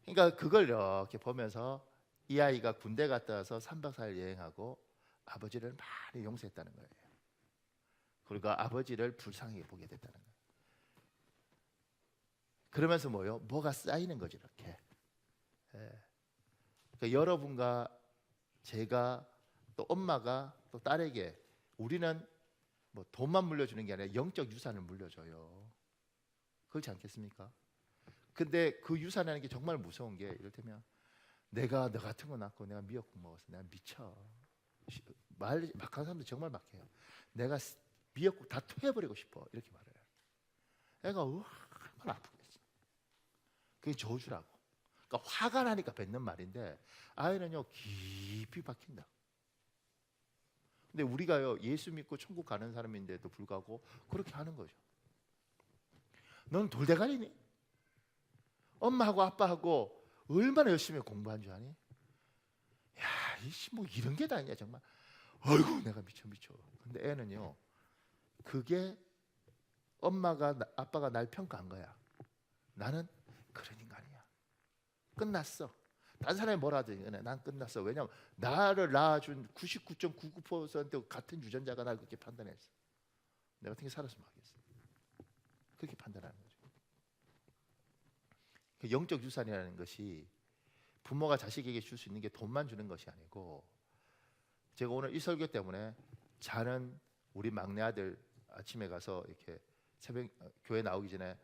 그러니까 그걸 이렇게 보면서 이 아이가 군대 갔다 와서 3박 4일 여행하고 아버지를 많이 용서했다는 거예요. 그리고 아버지를 불쌍하게 보게 됐다는 거예요. 그러면서 뭐가 쌓이는 거죠 이렇게. 그러니까 여러분과 제가 또 엄마가 또 딸에게 우리는 뭐 돈만 물려주는 게 아니라 영적 유산을 물려줘요. 그렇지 않겠습니까? 근데 그 유산이라는 게 정말 무서운 게 이를테면 내가 너 같은 거 낳고 내가 미역국 먹었어. 내가 미쳐. 막한 사람들 정말 막해요. 내가 미역국 다 토해버리고 싶어. 이렇게 말해요. 애가 얼마나 아프겠어. 그게 저주라고. 그러니까 화가 나니까 뱉는 말인데 아이는요 깊이 박힌다. 근데 우리가요 예수 믿고 천국 가는 사람인데도 불구하고 그렇게 하는 거죠. 넌 돌대가리니? 엄마하고 아빠하고 얼마나 열심히 공부한 줄 아니? 야, 뭐 이런 게 다 있냐 정말. 아이고 내가 미쳐. 근데 애는요 그게 엄마가 아빠가 날 평가한 거야. 나는 그런 인간이야. 끝났어. 다른 사람이 뭐라 하든 난 끝났어. 왜냐면 나를 낳아준 99.99% 같은 유전자가 날 그렇게 판단했어. 내가 어떻게 살았으면 하겠어. 그렇게 판단하는 거죠. 그 영적 유산이라는 것이 부모가 자식에게 줄 수 있는 게 돈만 주는 것이 아니고, 제가 오늘 이 설교 때문에 자는 우리 막내 아들 아침에 가서 이렇게 새벽 교회 나오기 전에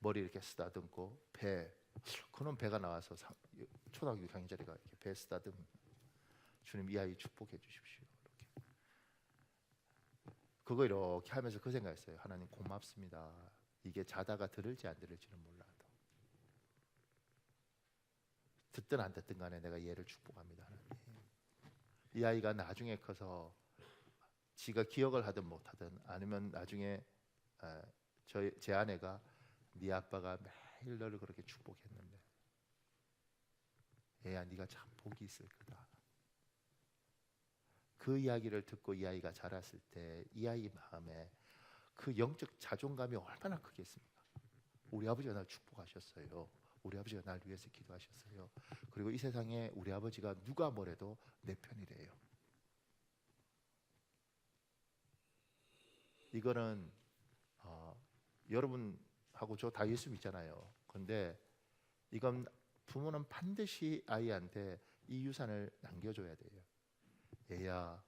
머리 이렇게 쓰다듬고 그놈 배가 나와서 초등학교 6학년짜리가 이렇게 배 쓰다듬, 주님 이 아이 축복해 주십시오. 이렇게. 그거 이렇게 하면서 그 생각했어요. 하나님 고맙습니다. 이게 자다가 들을지 안 들을지는 몰라도 듣든 안 듣든 간에 내가 얘를 축복합니다. 하나님. 이 아이가 나중에 커서 지가 기억을 하든 못하든, 아니면 나중에 제 아내가 네 아빠가 매일 너를 그렇게 축복했는데 얘야 네가 참 복이 있을 거다. 그 이야기를 듣고 이 아이가 자랐을 때 이 아이 마음에 그 영적 자존감이 얼마나 크겠습니까? 우리 아버지가 날 축복하셨어요. 우리 아버지가 날 위해서 기도하셨어요. 그리고 이 세상에 우리 아버지가 누가 뭐래도 내 편이래요. 이거는 여러분하고 저 다 예수 믿잖아요. 근데 이건 부모는 반드시 아이한테 이 유산을 남겨줘야 돼요. 얘야,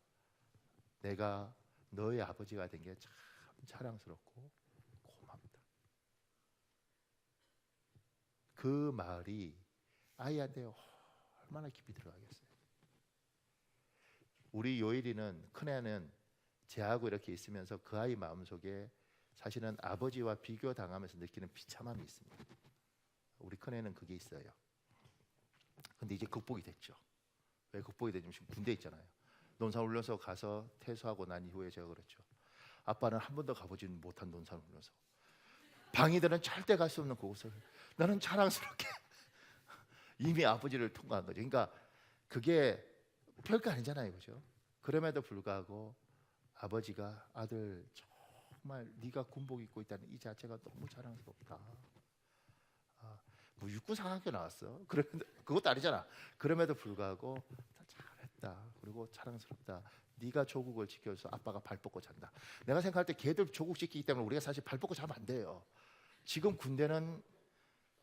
내가 너의 아버지가 된 게 참 자랑스럽고 고맙다. 그 말이 아이한테 얼마나 깊이 들어가겠어요. 우리 요일이는, 큰애는 제하고 이렇게 있으면서 그 아이 마음속에 사실은 아버지와 비교당하면서 느끼는 비참함이 있습니다. 우리 큰애는 그게 있어요. 근데 이제 극복이 됐죠. 왜 극복이 되냐면 지금 군대 있잖아요. 논산훈련소 가서 퇴소하고 난 이후에 제가 그랬죠. 아빠는 한 번도 가보지는 못한 논산훈련소, 방위들은 절대 갈 수 없는 그곳을 나는 자랑스럽게 이미 아버지를 통과한 거죠. 그러니까 그게 별거 아니잖아요, 그죠? 그럼에도 불구하고 아버지가 아들 정말 네가 군복 입고 있다는 이 자체가 너무 자랑스럽다. 뭐 육군 상학교 나왔어? 그것도 아니잖아. 그럼에도 불구하고 잘했다. 그리고 자랑스럽다. 네가 조국을 지켜서 아빠가 발 뻗고 잔다. 내가 생각할 때 걔들 조국 지키기 때문에 우리가 사실 발 뻗고 자면 안 돼요. 지금 군대는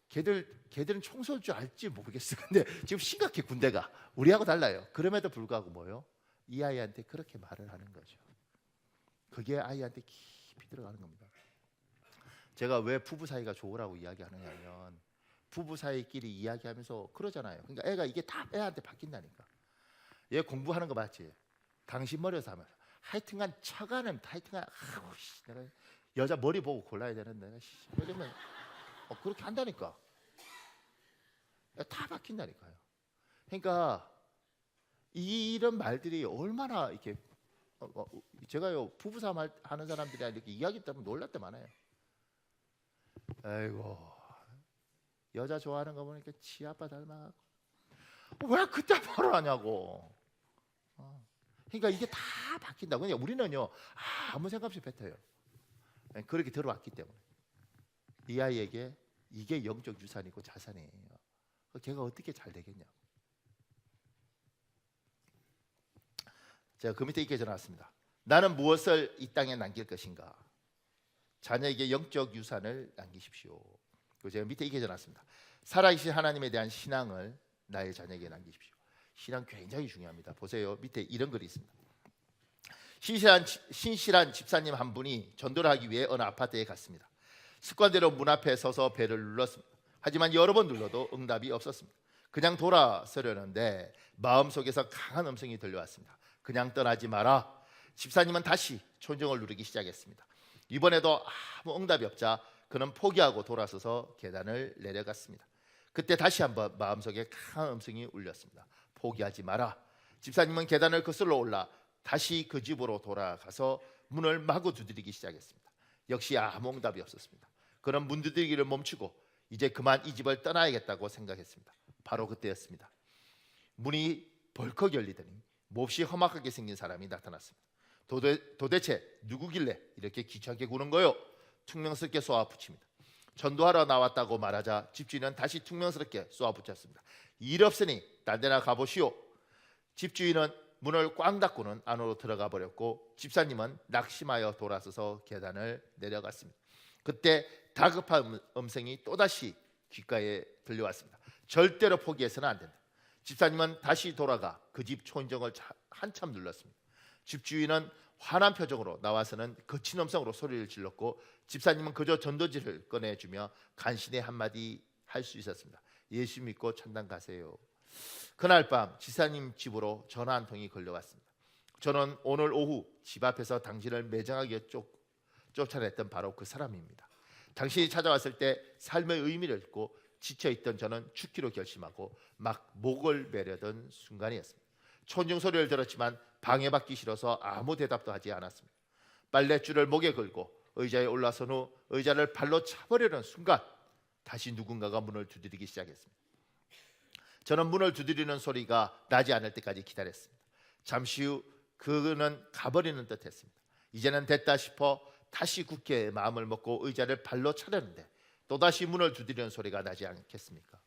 걔들은 총 쏠 줄 알지 모르겠어. 근데 지금 심각해 군대가. 우리하고 달라요. 그럼에도 불구하고 뭐요? 이 아이한테 그렇게 말을 하는 거죠. 그게 아이한테 깊이 들어가는 겁니다. 제가 왜 부부 사이가 좋으라고 이야기하느냐면 부부 사이끼리 이야기하면서 그러잖아요. 그러니까 애가 이게 다 애한테 바뀐다니까. 얘 공부하는 거 맞지? 당신 머리에서 하면 하여튼간 처가는 하여튼간 내가 여자 머리 보고 골라야 되는데 왜냐면 그렇게 한다니까. 다 바뀐다니까요. 그러니까 이런 말들이 얼마나 이렇게 제가요 부부싸움 하는 사람들이 이렇게 이야기 때문에 놀랄 때 많아요. 아이고 여자 좋아하는 거 보니까 지 아빠 닮아가고 왜 그때 바로 하냐고. 그러니까 이게 다 바뀐다. 그냥 우리는요 아무 생각 없이 뱉어요. 그렇게 들어왔기 때문에 이 아이에게 이게 영적 유산이고 자산이에요. 걔가 어떻게 잘 되겠냐. 제가 그 밑에 이렇게 적어놨습니다. 나는 무엇을 이 땅에 남길 것인가? 자녀에게 영적 유산을 남기십시오. 그리고 제가 밑에 이렇게 적어놨습니다. 살아계신 하나님에 대한 신앙을 나의 자녀에게 남기십시오. 신앙 굉장히 중요합니다. 보세요. 밑에 이런 글이 있습니다. 신실한 집사님 한 분이 전도를 하기 위해 어느 아파트에 갔습니다. 습관대로 문 앞에 서서 벨을 눌렀습니다. 하지만 여러 번 눌러도 응답이 없었습니다. 그냥 돌아서려는데 마음속에서 강한 음성이 들려왔습니다. 그냥 떠나지 마라. 집사님은 다시 초인종을 누르기 시작했습니다. 이번에도 아무 응답이 없자 그는 포기하고 돌아서서 계단을 내려갔습니다. 그때 다시 한번 마음속에 강한 음성이 울렸습니다. 포기하지 마라. 집사님은 계단을 거슬러 올라 다시 그 집으로 돌아가서 문을 마구 두드리기 시작했습니다. 역시 아무 응답이 없었습니다. 그는 문 두드리기를 멈추고 이제 그만 이 집을 떠나야겠다고 생각했습니다. 바로 그때였습니다. 문이 벌컥 열리더니 몹시 험악하게 생긴 사람이 나타났습니다. 도대체 누구길래 이렇게 귀찮게 구는 거요? 퉁명스럽게 쏘아붙입니다. 전도하러 나왔다고 말하자 집주인은 다시 퉁명스럽게 쏘아붙였습니다. 일 없으니 딴 데나 가보시오. 집주인은 문을 꽝 닫고는 안으로 들어가 버렸고 집사님은 낙심하여 돌아서서 계단을 내려갔습니다. 그때 다급한 음성이 또다시 귓가에 들려왔습니다. 절대로 포기해서는 안 된다. 집사님은 다시 돌아가 그 집 초인종을 한참 눌렀습니다. 집주인은 화난 표정으로 나와서는 거친 음성으로 소리를 질렀고, 집사님은 그저 전도지를 꺼내주며 간신히 한마디 할 수 있었습니다. 예수 믿고 천당 가세요. 그날 밤 집사님 집으로 전화 한 통이 걸려왔습니다. 저는 오늘 오후 집 앞에서 당신을 매정하게 쫓아냈던 바로 그 사람입니다. 당신이 찾아왔을 때 삶의 의미를 잃고 지쳐있던 저는 죽기로 결심하고 막 목을 매려던 순간이었습니다. 초인종 소리를 들었지만 방해받기 싫어서 아무 대답도 하지 않았습니다. 빨랫줄을 목에 걸고 의자에 올라선 후 의자를 발로 차버리는 순간 다시 누군가가 문을 두드리기 시작했습니다. 저는 문을 두드리는 소리가 나지 않을 때까지 기다렸습니다. 잠시 후 그는 가버리는 듯 했습니다. 이제는 됐다 싶어 다시 굳게 마음을 먹고 의자를 발로 차렸는데 또다시 문을 두드리는 소리가 나지 않겠습니까?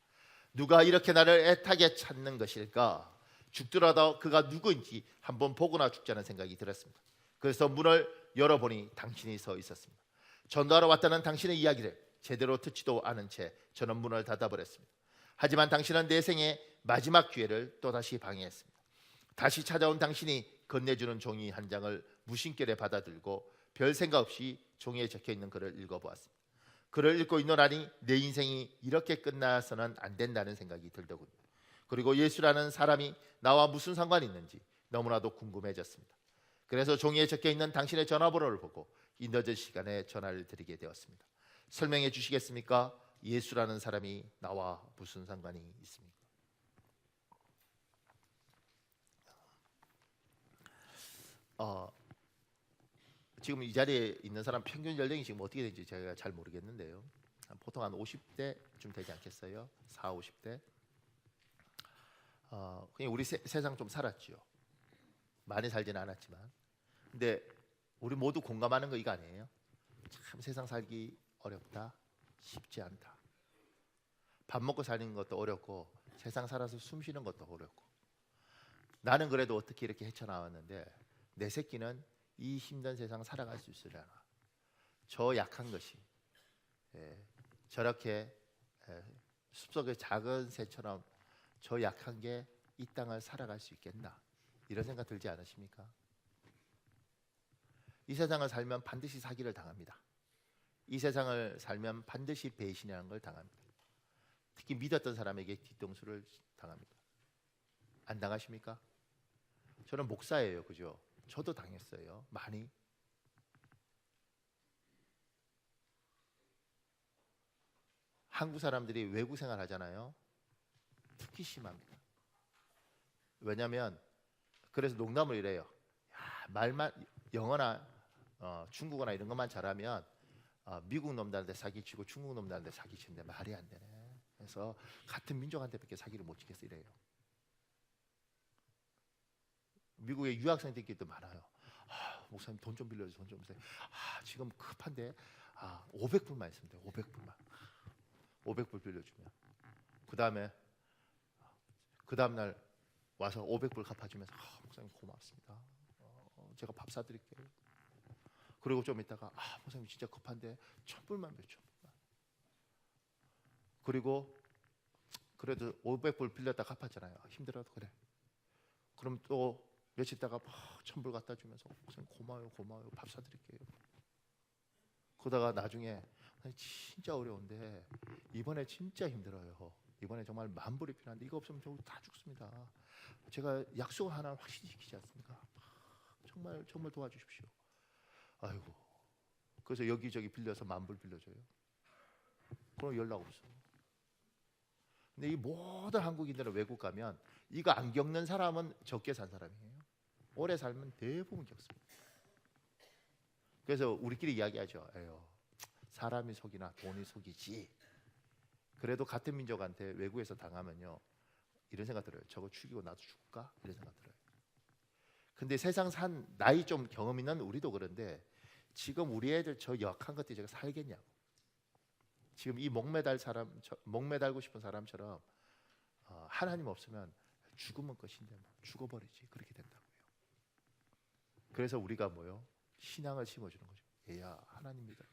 누가 이렇게 나를 애타게 찾는 것일까? 죽더라도 그가 누구인지 한번 보거나 죽자는 생각이 들었습니다. 그래서 문을 열어보니 당신이 서 있었습니다. 전도하러 왔다는 당신의 이야기를 제대로 듣지도 않은 채 저는 문을 닫아버렸습니다. 하지만 당신은 내 생의 마지막 기회를 또다시 방해했습니다. 다시 찾아온 당신이 건네주는 종이 한 장을 무심결에 받아들고 별 생각 없이 종이에 적혀있는 글을 읽어보았습니다. 글을 읽고 있노라니 내 인생이 이렇게 끝나서는 안 된다는 생각이 들더군요. 그리고 예수라는 사람이 나와 무슨 상관이 있는지 너무나도 궁금해졌습니다. 그래서 종이에 적혀있는 당신의 전화번호를 보고 이 늦은 시간에 전화를 드리게 되었습니다. 설명해 주시겠습니까? 예수라는 사람이 나와 무슨 상관이 있습니까? 지금 이 자리에 있는 사람 평균 연령이 지금 어떻게 되는지 제가 잘 모르겠는데요. 보통 한 50대쯤 되지 않겠어요? 4, 50대. 그냥 우리 세상 좀 살았죠. 많이 살지는 않았지만. 근데 우리 모두 공감하는 거 이거 아니에요? 참 세상 살기 어렵다. 쉽지 않다. 밥 먹고 사는 것도 어렵고 세상 살아서 숨 쉬는 것도 어렵고. 나는 그래도 어떻게 이렇게 헤쳐나왔는데 내 새끼는 이 힘든 세상 살아갈 수 있으려나. 저 약한 것이 저렇게 숲속의 작은 새처럼 저 약한 게 이 땅을 살아갈 수 있겠나, 이런 생각 들지 않으십니까? 이 세상을 살면 반드시 사기를 당합니다. 이 세상을 살면 반드시 배신이라는 걸 당합니다. 특히 믿었던 사람에게 뒤통수를 당합니다. 안 당하십니까? 저는 목사예요, 그죠? 저도 당했어요, 많이. 한국 사람들이 외국 생활 하잖아요. 특히 심합니다. 왜냐하면 그래서 농담을 이래요. 야, 말만 영어나 중국어나 이런 것만 잘하면 미국 놈들한테 사기치고 중국 놈들한테 사기치는데 말이 안 되네. 그래서 같은 민족한테밖에 사기를 못 치겠어 이래요. 미국에 유학생들끼리도 많아요. 목사님 돈 좀 빌려주세요. 돈 좀 주세요. 지금 급한데 500불만 있으면 돼요. 500불만. 500불 빌려주면 그 다음날 와서 500불 갚아주면서 목사님 고맙습니다. 제가 밥 사드릴게요. 그리고 좀 있다가 목사님 진짜 급한데 1000불만 몇 1000불만. 그리고 그래도 500불 빌렸다 갚았잖아요. 힘들어도 그래. 그럼 또 며칠 있다가 1000불 갖다 주면서 목사님 고마워요. 밥 사드릴게요. 그러다가 나중에 진짜 어려운데 이번에 진짜 힘들어요. 이번에 정말 만불이 필요한데 이거 없으면 저 다 죽습니다. 제가 약속 하나 확실히 지키지 않습니까? 정말 도와주십시오. 아이고. 그래서 여기저기 빌려서 만불 빌려줘요. 그럼 연락 없어요. 근데 이 모든 한국인들은 외국 가면 이거 안 겪는 사람은 적게 산 사람이에요. 오래 살면 대부분 겪습니다. 그래서 우리끼리 이야기하죠. 에휴, 사람이 속이나 돈이 속이지. 그래도 같은 민족한테 외국에서 당하면요, 이런 생각 들어요. 저거 죽이고 나도 죽을까? 이런 생각 들어요. 근데 세상 산 나이 좀 경험 있는 우리도 그런데 지금 우리 애들 저 역한 것들이 제가 살겠냐고. 지금 이 목매달고 싶은 사람처럼 하나님 없으면 죽으면 끝인데 죽어버리지. 그렇게 된다고요. 그래서 우리가 뭐요? 신앙을 심어주는 거죠. 얘야, 하나님 믿어라.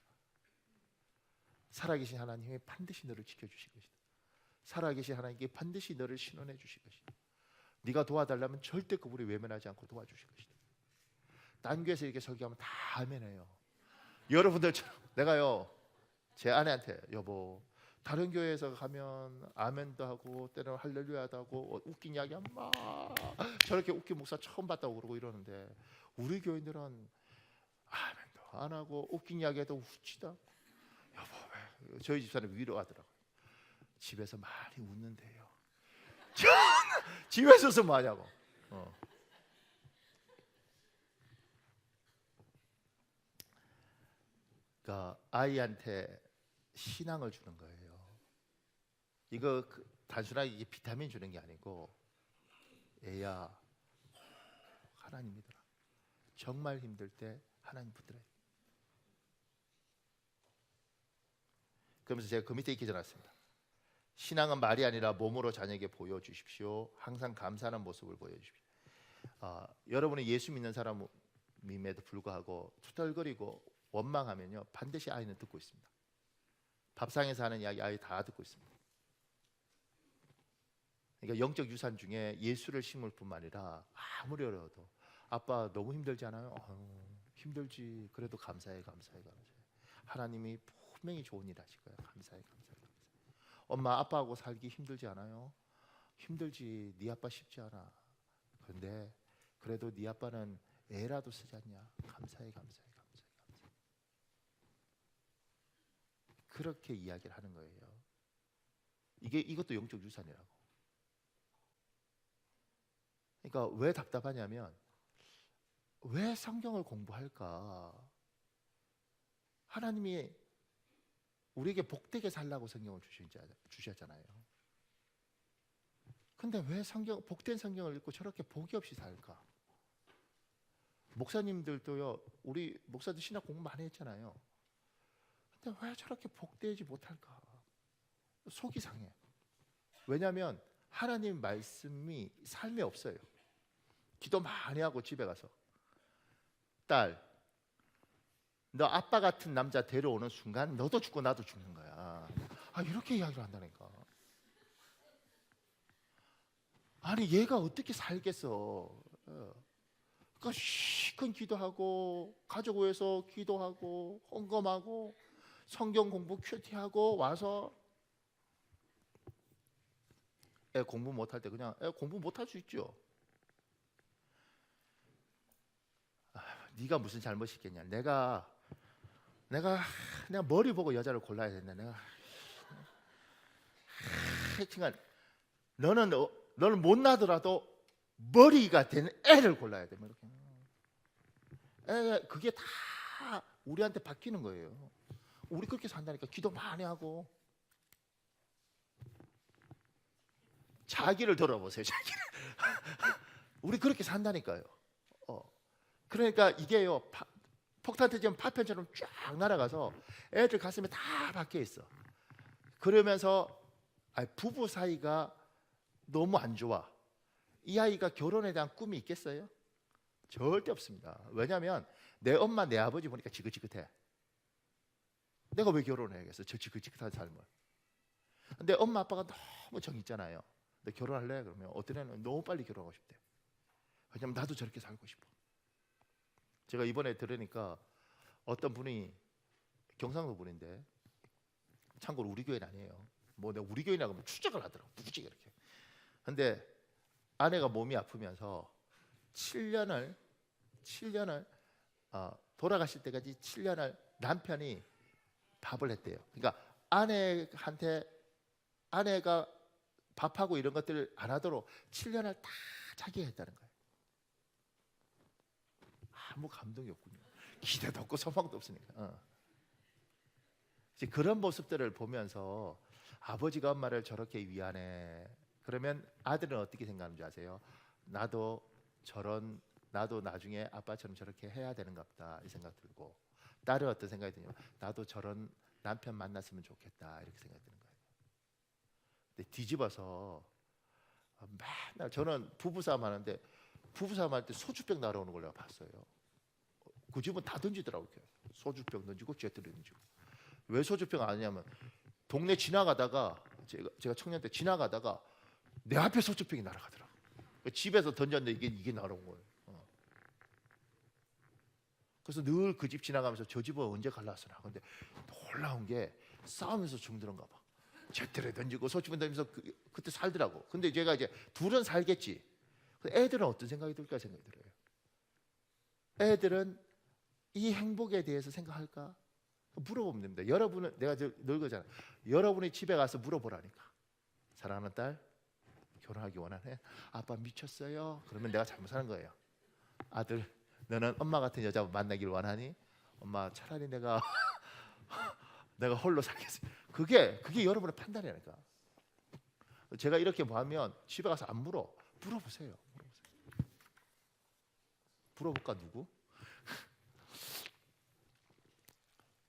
살아계신 하나님이 반드시 너를 지켜주실 것이다. 살아계신 하나님께 반드시 너를 신원해 주실 것이다. 네가 도와달라면 절대 그분이 외면하지 않고 도와주실 것이다. 딴 교회에서 이렇게 설교하면 다 아멘해요. 여러분들처럼 내가요 제 아내한테 여보 다른 교회에서 가면 아멘도 하고 때로는 할렐루야도 하고 웃긴 이야기하면 막 저렇게 웃긴 목사 처음 봤다고 그러고 이러는데 우리 교인들은 아멘도 안 하고 웃긴 이야기해도 웃지도 않고 여보 왜 저희 집사람 위로하더라고요. 집에서 많이 웃는데요. 집에서서 뭐하냐고. 그러니까 아이한테 신앙을 주는 거예요. 이거 단순하게 이게 비타민 주는 게 아니고 애야 하나님 믿어라. 정말 힘들 때 하나님 붙들어야 돼. 그러면서 제가 그 밑에 이렇게 적어놨습니다. 신앙은 말이 아니라 몸으로 자녀에게 보여주십시오. 항상 감사하는 모습을 보여주십시오. 여러분이 예수 믿는 사람임에도 불구하고 투덜거리고 원망하면요 반드시 아이는 듣고 있습니다. 밥상에서 하는 이야기 아이 다 듣고 있습니다. 그러니까 영적 유산 중에 예수를 심을 뿐만 아니라 아무리 어려워도 아빠 너무 힘들지 않아요? 힘들지. 그래도 감사해. 하나님이 분명히 좋은 일 하실 거예요. 감사해. 엄마 아빠하고 살기 힘들지 않아요? 힘들지. 네 아빠 쉽지 않아. 그런데 그래도 네 아빠는 애라도 쓰지 않냐? 감사해. 그렇게 이야기를 하는 거예요. 이것도 영적 유산이라고. 그러니까 왜 답답하냐면 왜 성경을 공부할까? 하나님이 우리에게 복되게 살라고 성경을 주셨잖아요. 근데 왜 복된 성경을 읽고 저렇게 복이 없이 살까? 목사님들도요, 우리 목사들 신학 공부 많이 했잖아요. 근데 왜 저렇게 복되지 못할까? 속이 상해. 왜냐하면 하나님 말씀이 삶에 없어요. 기도 많이 하고 집에 가서 딸, 너 아빠 같은 남자 데려오는 순간 너도 죽고 나도 죽는 거야. 이렇게 이야기를 한다니까. 아니 얘가 어떻게 살겠어. 그러니까 시큰 기도하고 가족 위해서 기도하고 헌금하고 성경 공부 큐티하고 와서 애 공부 못할 때 그냥 애 공부 못할 수 있죠. 네가 무슨 잘못이 있겠냐. 내가 머리 보고 여자를 골라야 된다. 내가 하여튼간 너는 못 나더라도 머리가 된 애를 골라야 돼. 뭐 이렇게. 그게 다 우리한테 바뀌는 거예요. 우리 그렇게 산다니까. 기도 많이 하고. 자기를 들어보세요. 자기를. 우리 그렇게 산다니까요. 그러니까 이게요. 폭탄 터지면 파편처럼 쫙 날아가서 애들 가슴에 다 박혀 있어. 그러면서 부부 사이가 너무 안 좋아. 이 아이가 결혼에 대한 꿈이 있겠어요? 절대 없습니다. 왜냐하면 내 엄마 내 아버지 보니까 지긋지긋해. 내가 왜 결혼해야겠어? 저 지긋지긋한 삶을. 근데 엄마 아빠가 너무 정 있잖아요. 너 결혼할래? 그러면 어떤 애는 너무 빨리 결혼하고 싶대. 왜냐면 나도 저렇게 살고 싶어. 제가 이번에 들으니까 어떤 분이 경상도 분인데, 참고로 우리 교회는 아니에요. 뭐 내가 우리 교회나 그러면 추적을 하더라고. 무지 이렇게. 근데 아내가 몸이 아프면서 7년을 돌아가실 때까지 7년을 남편이 밥을 했대요. 그러니까 아내가 밥하고 이런 것들을 안 하도록 7년을 다 자기가 했다는 거예요. 아무 감동이 없군요. 기대도 없고 소망도 없으니까. 이제 그런 모습들을 보면서 아버지가 엄마를 저렇게 위하네. 그러면 아들은 어떻게 생각하는지 아세요? 나도 나중에 아빠처럼 저렇게 해야 되는가 보다 이 생각 들고, 딸은 어떤 생각이 드냐면 나도 저런 남편 만났으면 좋겠다 이렇게 생각이 드는 거예요. 근데 뒤집어서 맨날 저는 부부싸움 하는데 부부싸움 할 때 소주병 날아오는 걸 내가 봤어요. 그 집은 다 던지더라고요. 소주병 던지고 쥐떼 던지고. 왜 소주병 아니냐면 동네 지나가다가 제가 청년 때 지나가다가 내 앞에 소주병이 날아가더라고. 집에서 던졌는데 이게 날아온 거예요. 그래서 늘 그 집 지나가면서 저 집은 언제 갈라서나. 근데 놀라운 게 싸우면서 죽더런가 봐. 제트를 던지고 소주병 던지면서 그때 살더라고. 근데 제가 이제 둘은 살겠지. 애들은 어떤 생각이 들까 생각이 들어요. 애들은 이 행복에 대해서 생각할까? 물어보면 됩니다. 여러분은 내가 늘 그러잖아. 여러분이 집에 가서 물어보라니까. 사랑하는 딸, 결혼하기 원하네. 아빠 미쳤어요. 그러면 내가 잘못하는 거예요. 아들, 너는 엄마 같은 여자 만나길 원하니? 엄마 차라리 내가 홀로 살겠어. 그게 여러분의 판단이라니까. 제가 이렇게 보면 집에 가서 안 물어보세요. 물어볼까 누구?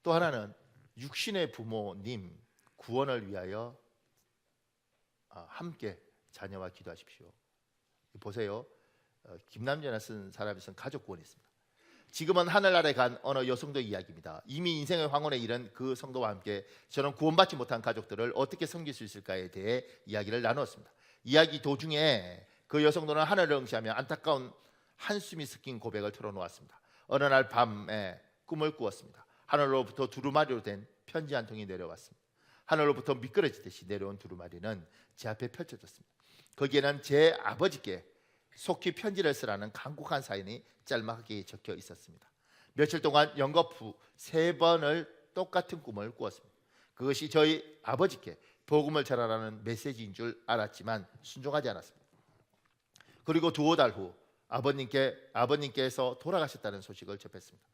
또 하나는 육신의 부모님 구원을 위하여 함께 자녀와 기도하십시오. 보세요. 김남전에 쓴 사람이 쓴 가족 구원이 있습니다. 지금은 하늘나라에 간 어느 여성도 이야기입니다. 이미 인생의 황혼에 이른 그 성도와 함께 저는 구원받지 못한 가족들을 어떻게 섬길 수 있을까에 대해 이야기를 나누었습니다. 이야기 도중에 그 여성도는 하늘을 응시하며 안타까운 한숨이 섞인 고백을 털어놓았습니다. 어느 날 밤에 꿈을 꾸었습니다. 하늘로부터 두루마리로 된 편지 한 통이 내려왔습니다. 하늘로부터 미끄러지듯이 내려온 두루마리는 제 앞에 펼쳐졌습니다. 거기에는 제 아버지께 속히 편지를 쓰라는 간곡한 사연이 짤막하게 적혀 있었습니다. 며칠 동안 연거푸 3번을 똑같은 꿈을 꾸었습니다. 그것이 저희 아버지께 복음을 전하라는 메시지인 줄 알았지만 순종하지 않았습니다. 그리고 2달 후 아버님께서 돌아가셨다는 소식을 접했습니다.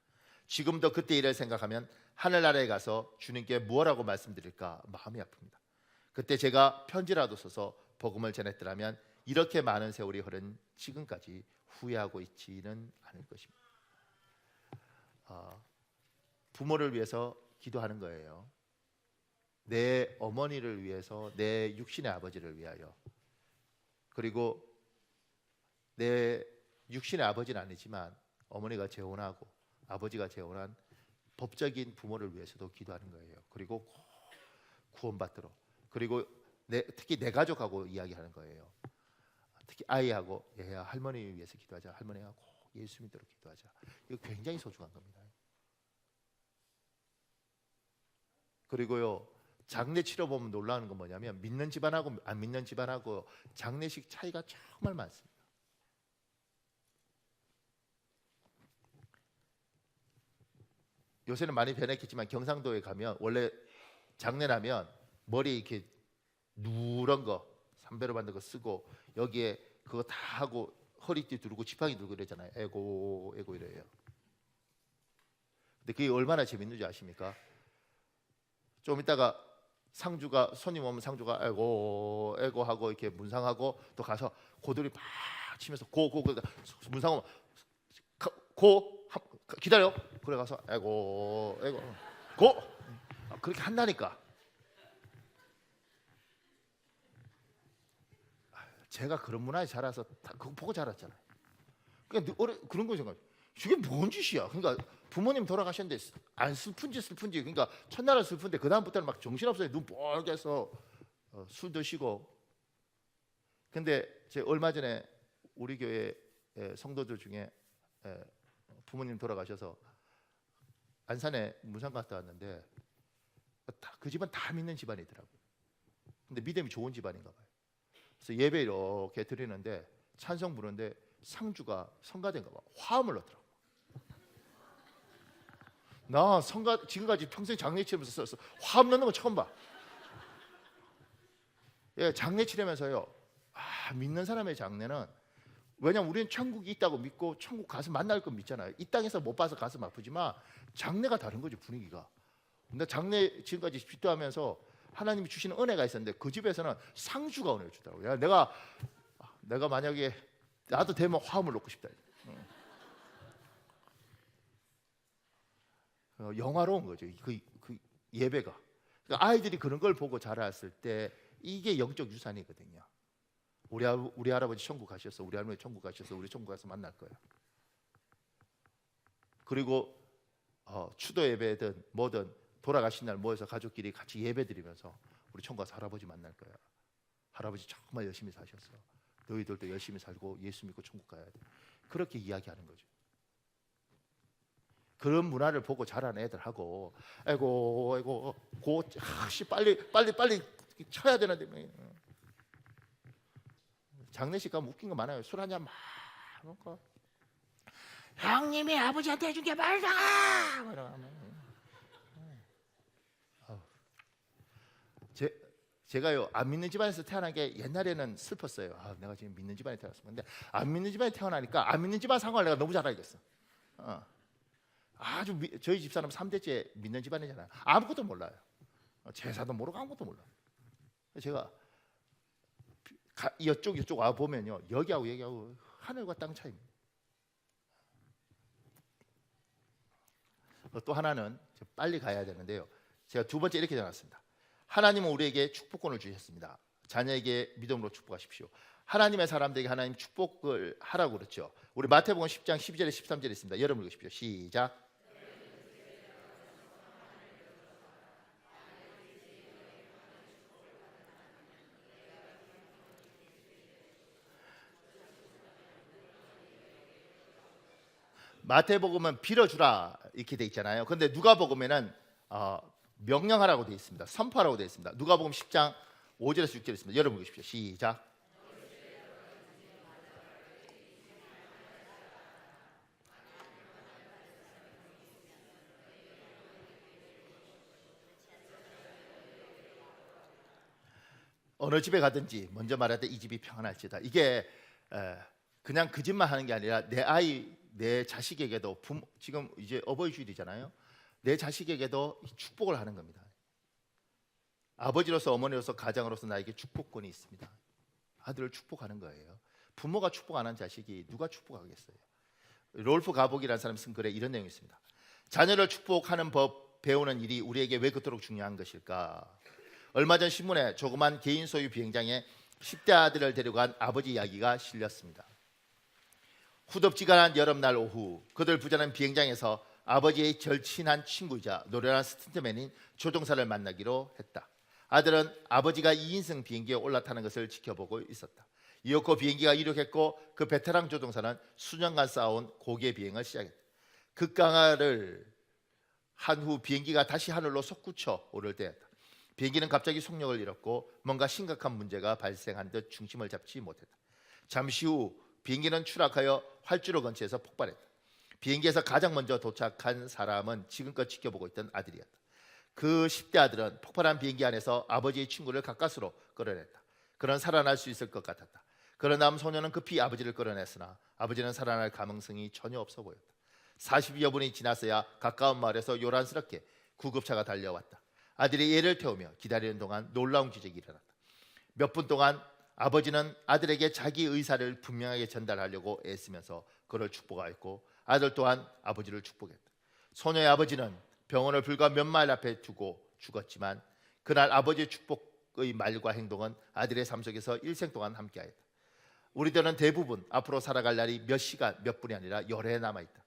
지금도 그때 일을 생각하면 하늘나라에 가서 주님께 무엇라고 말씀드릴까 마음이 아픕니다. 그때 제가 편지라도 써서 복음을 전했더라면 이렇게 많은 세월이 흐른 지금까지 후회하고 있지는 않을 것입니다. 부모를 위해서 기도하는 거예요. 내 어머니를 위해서, 내 육신의 아버지를 위하여. 그리고 내 육신의 아버지는 아니지만 어머니가 재혼하고 아버지가 재혼한 법적인 부모를 위해서도 기도하는 거예요. 그리고 구원받도록. 그리고 특히 내 가족하고 이야기하는 거예요. 특히 아이하고 얘야 할머니 위해서 기도하자. 할머니가 꼭 예수 믿도록 기도하자. 이거 굉장히 소중한 겁니다. 그리고요, 장례 치러 보면 놀라운 건 뭐냐면 믿는 집안하고 안 믿는 집안하고 장례식 차이가 정말 많습니다. 요새는 많이 변했겠지만 경상도에 가면 원래 장례 나면 머리에 이렇게 누런 거 삼배로 만든 거 쓰고 여기에 그거 다 하고 허리띠 두르고 지팡이 들고 이러잖아요. 에고 이래요. 근데 그게 얼마나 재밌는 줄 아십니까? 좀 이따가 상주가 손님 오면 상주가 에고 하고 이렇게 문상하고 또 가서 고돌이 막 치면서 고 문상 오면 기다려. 그래 가서 에고 고 그렇게 한다니까. 제가 그런 문화에 자라서 그거 보고 자랐잖아요. 그러니까 그런 거 생각. 이게 뭔 짓이야? 그러니까 부모님 돌아가셨는데 안 슬픈지 그러니까 첫날은 슬픈데 그 다음부터는 막 정신없어요. 눈 뻘게 해서 술 드시고. 근데 제가 얼마 전에 우리 교회 성도들 중에 부모님 돌아가셔서 안산에 문상 갔다 왔는데 그 집안 다 믿는 집안이더라고요. 근데 믿음이 좋은 집안인가 봐요. 그래서 예배 이렇게 드리는데 찬송 부르는데 상주가 성가대인가 봐. 화음을 넣더라고. 나 지금까지 평생 장례 치르면서 화음 넣는 거 처음 봐. 예, 장례 치르면서요. 믿는 사람의 장례는 왜냐면 우리는 천국이 있다고 믿고 천국 가서 만날 거 믿잖아요. 이 땅에서 못 봐서 가슴 아프지만 장례가 다른 거죠, 분위기가. 근데 장례 지금까지 기도하면서 하나님이 주시는 은혜가 있었는데 그 집에서는 상주가 은혜를 주더라고요. 야, 내가 만약에 나도 되면 화음을 놓고 싶다. 영화로운 거죠. 그 예배가. 그러니까 아이들이 그런 걸 보고 자랐을 때 이게 영적 유산이거든요. 우리 할아버지 천국 가셨어. 우리 할머니 천국 가셨어. 우리 천국 가서 만날 거예요. 그리고 추도 예배든 뭐든 돌아가신 날 모여서 가족끼리 같이 예배 드리면서 우리 천국 가서 할아버지 만날 거야. 할아버지 정말 열심히 사셨어. 너희들도 열심히 살고 예수 믿고 천국 가야 돼. 그렇게 이야기하는 거죠. 그런 문화를 보고 자란 애들하고 아이고 빨리 쳐야 되는데 장례식 가면 웃긴 거 많아요. 술 한잔 막 먹고 형님이 아버지한테 해준 게 말다. 제가요 안 믿는 집안에서 태어난 게 옛날에는 슬펐어요. 내가 지금 믿는 집안에 태어났었는데 안 믿는 집안에 태어나니까 안 믿는 집안 상황을 내가 너무 잘 알겠어. 저희 집사람 3대째 믿는 집안이잖아요. 아무것도 몰라요. 제사도 모르고 아무것도 몰라요. 제가 이쪽 와 보면요 여기하고 하늘과 땅 차이입니다. 또 하나는 빨리 가야 되는데요. 제가 두 번째 이렇게 적어놨습니다. 하나님은 우리에게 축복권을 주셨습니다. 자녀에게 믿음으로 축복하십시오. 하나님의 사람들에게 하나님 축복을 하라고 그랬죠. 우리 마태복음 10장 12절에 13절에 있습니다. 여러분 읽으십시오. 시작. 마태복음은 빌어주라 이렇게 돼 있잖아요. 근데 누가복음에는 명령하라고 돼 있습니다. 선포하라고 돼 있습니다. 누가복음 10장 5절에서 6절에 있습니다. 여러분 읽으십시오. 시작. 어느 집에 가든지 먼저 말할 때 이 집이 평안할지다. 이게 그냥 그 집만 하는 게 아니라 내 아이, 내 자식에게도 지금 이제 어버이 주일이잖아요. 내 자식에게도 축복을 하는 겁니다. 아버지로서 어머니로서 가장으로서 나에게 축복권이 있습니다. 아들을 축복하는 거예요. 부모가 축복 안 한 자식이 누가 축복하겠어요? 롤프 가복이라는 사람이 쓴 글에 이런 내용이 있습니다. 자녀를 축복하는 법 배우는 일이 우리에게 왜 그토록 중요한 것일까? 얼마 전 신문에 조그만 개인 소유 비행장에 10대 아들을 데려간 아버지 이야기가 실렸습니다. 후덥지근한 여름날 오후 그들 부자는 비행장에서 아버지의 절친한 친구이자 노련한 스턴트맨인 조종사를 만나기로 했다. 아들은 아버지가 2인승 비행기에 올라타는 것을 지켜보고 있었다. 이윽고 비행기가 이륙했고 그 베테랑 조종사는 수년간 쌓아온 고개 비행을 시작했다. 급강하를 한 후 비행기가 다시 하늘로 솟구쳐 오를 때였다. 비행기는 갑자기 속력을 잃었고 뭔가 심각한 문제가 발생한 듯 중심을 잡지 못했다. 잠시 후 비행기는 추락하여 활주로 근처에서 폭발했다. 비행기에서 가장 먼저 도착한 사람은 지금껏 지켜보고 있던 아들이었다. 그 10대 아들은 폭발한 비행기 안에서 아버지의 친구를 가까스로 끌어냈다. 그는 살아날 수 있을 것 같았다. 그런 다음 소녀는 급히 아버지를 끌어냈으나 아버지는 살아날 가능성이 전혀 없어 보였다. 40여 분이 지났어야 가까운 마을에서 요란스럽게 구급차가 달려왔다. 아들이 얘를 태우며 기다리는 동안 놀라운 기적이 일어났다. 몇 분 동안 아버지는 아들에게 자기 의사를 분명하게 전달하려고 애쓰면서 그를 축복하였고 아들 또한 아버지를 축복했다. 소녀의 아버지는 병원을 불과 몇 마일 앞에 두고 죽었지만 그날 아버지의 축복의 말과 행동은 아들의 삶 속에서 일생 동안 함께하였다. 우리들은 대부분 앞으로 살아갈 날이 몇 시간, 몇 분이 아니라 열에 남아있다.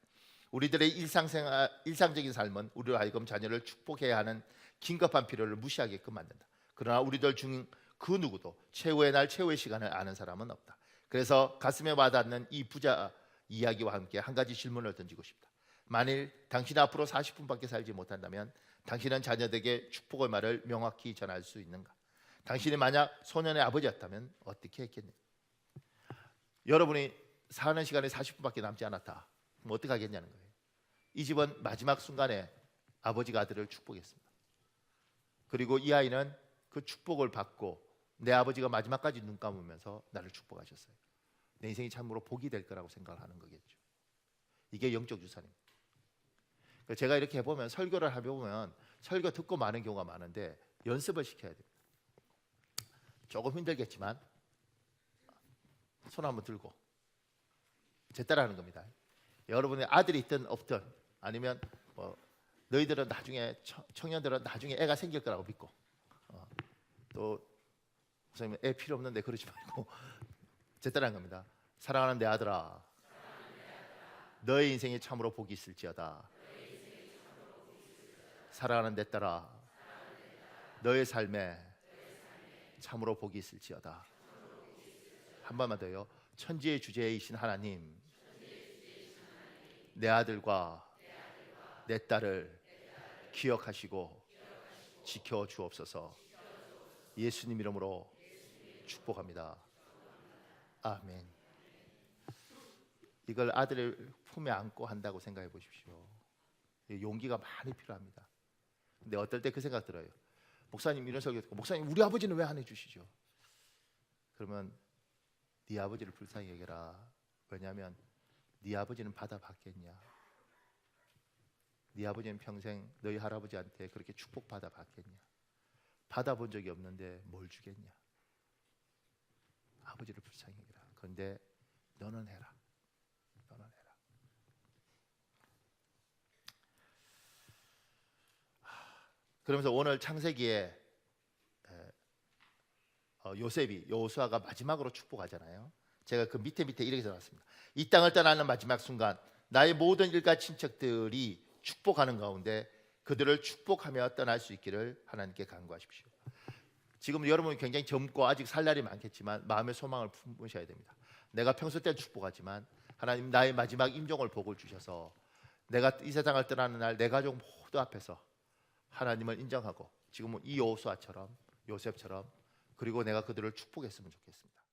우리들의 일상적인 삶은 우리로 하여금 자녀를 축복해야 하는 긴급한 필요를 무시하게끔 만든다. 그러나 우리들 중 그 누구도 최후의 날 최후의 시간을 아는 사람은 없다. 그래서 가슴에 와닿는 이 부자 이야기와 함께 한 가지 질문을 던지고 싶다. 만일 당신이 앞으로 40분밖에 살지 못한다면 당신은 자녀들에게 축복의 말을 명확히 전할 수 있는가? 당신이 만약 소년의 아버지였다면 어떻게 했겠냐? 여러분이 사는 시간이 40분밖에 남지 않았다. 그럼 어떻게 하겠냐는 거예요. 이 집은 마지막 순간에 아버지가 아들을 축복했습니다. 그리고 이 아이는 그 축복을 받고 내 아버지가 마지막까지 눈 감으면서 나를 축복하셨어요. 내 인생이 참으로 복이 될 거라고 생각을 하는 거겠죠. 이게 영적 유산입니다. 제가 이렇게 해보면 설교를 해보면 설교 듣고 많은 경우가 많은데 연습을 시켜야 됩니다. 조금 힘들겠지만 손 한번 들고 제 따라하는 겁니다. 여러분의 아들이 있든 없든 아니면 너희들은 나중에 청년들은 나중에 애가 생길 거라고 믿고 또 선생님 애 필요 없는데 그러지 말고 제 따라하는 겁니다. 사랑하는 내 아들아, 너의 인생에 참으로 복이 있을지어다. 사랑하는 내 딸아, 너의 삶에 참으로 복이 있을지어다. 한 번만 더요. 천지의 주제이신 하나님, 내 아들과 내 딸을 기억하시고 지켜 주옵소서. 예수님 이름으로 축복합니다. 아멘. 이걸 아들의 품에 안고 한다고 생각해 보십시오. 용기가 많이 필요합니다. 근데 어떨 때 그 생각 들어요. 목사님 이런 소리 듣고, 목사님 우리 아버지는 왜 안 해주시죠? 그러면 네 아버지를 불쌍히 여겨라. 왜냐하면 네 아버지는 받아봤겠냐? 네 아버지는 평생 너희 할아버지한테 그렇게 축복받아 봤겠냐? 받아본 적이 없는데 뭘 주겠냐? 아버지를 불쌍히 여겨라. 그런데 너는 해라. 너는 해라. 그러면서 오늘 창세기에 요셉이 여호수아가 마지막으로 축복하잖아요. 제가 그 밑에 이렇게 써놨습니다. 이 땅을 떠나는 마지막 순간 나의 모든 일가 친척들이 축복하는 가운데 그들을 축복하며 떠날 수 있기를 하나님께 간구하십시오. 지금 여러분이 굉장히 젊고 아직 살 날이 많겠지만 마음의 소망을 품으셔야 됩니다. 내가 평소 때 축복하지만 하나님 나의 마지막 임종을 복을 주셔서 내가 이 세상을 떠나는 날 내 가족 모두 앞에서 하나님을 인정하고 지금은 이 여호수아처럼 요셉처럼 그리고 내가 그들을 축복했으면 좋겠습니다.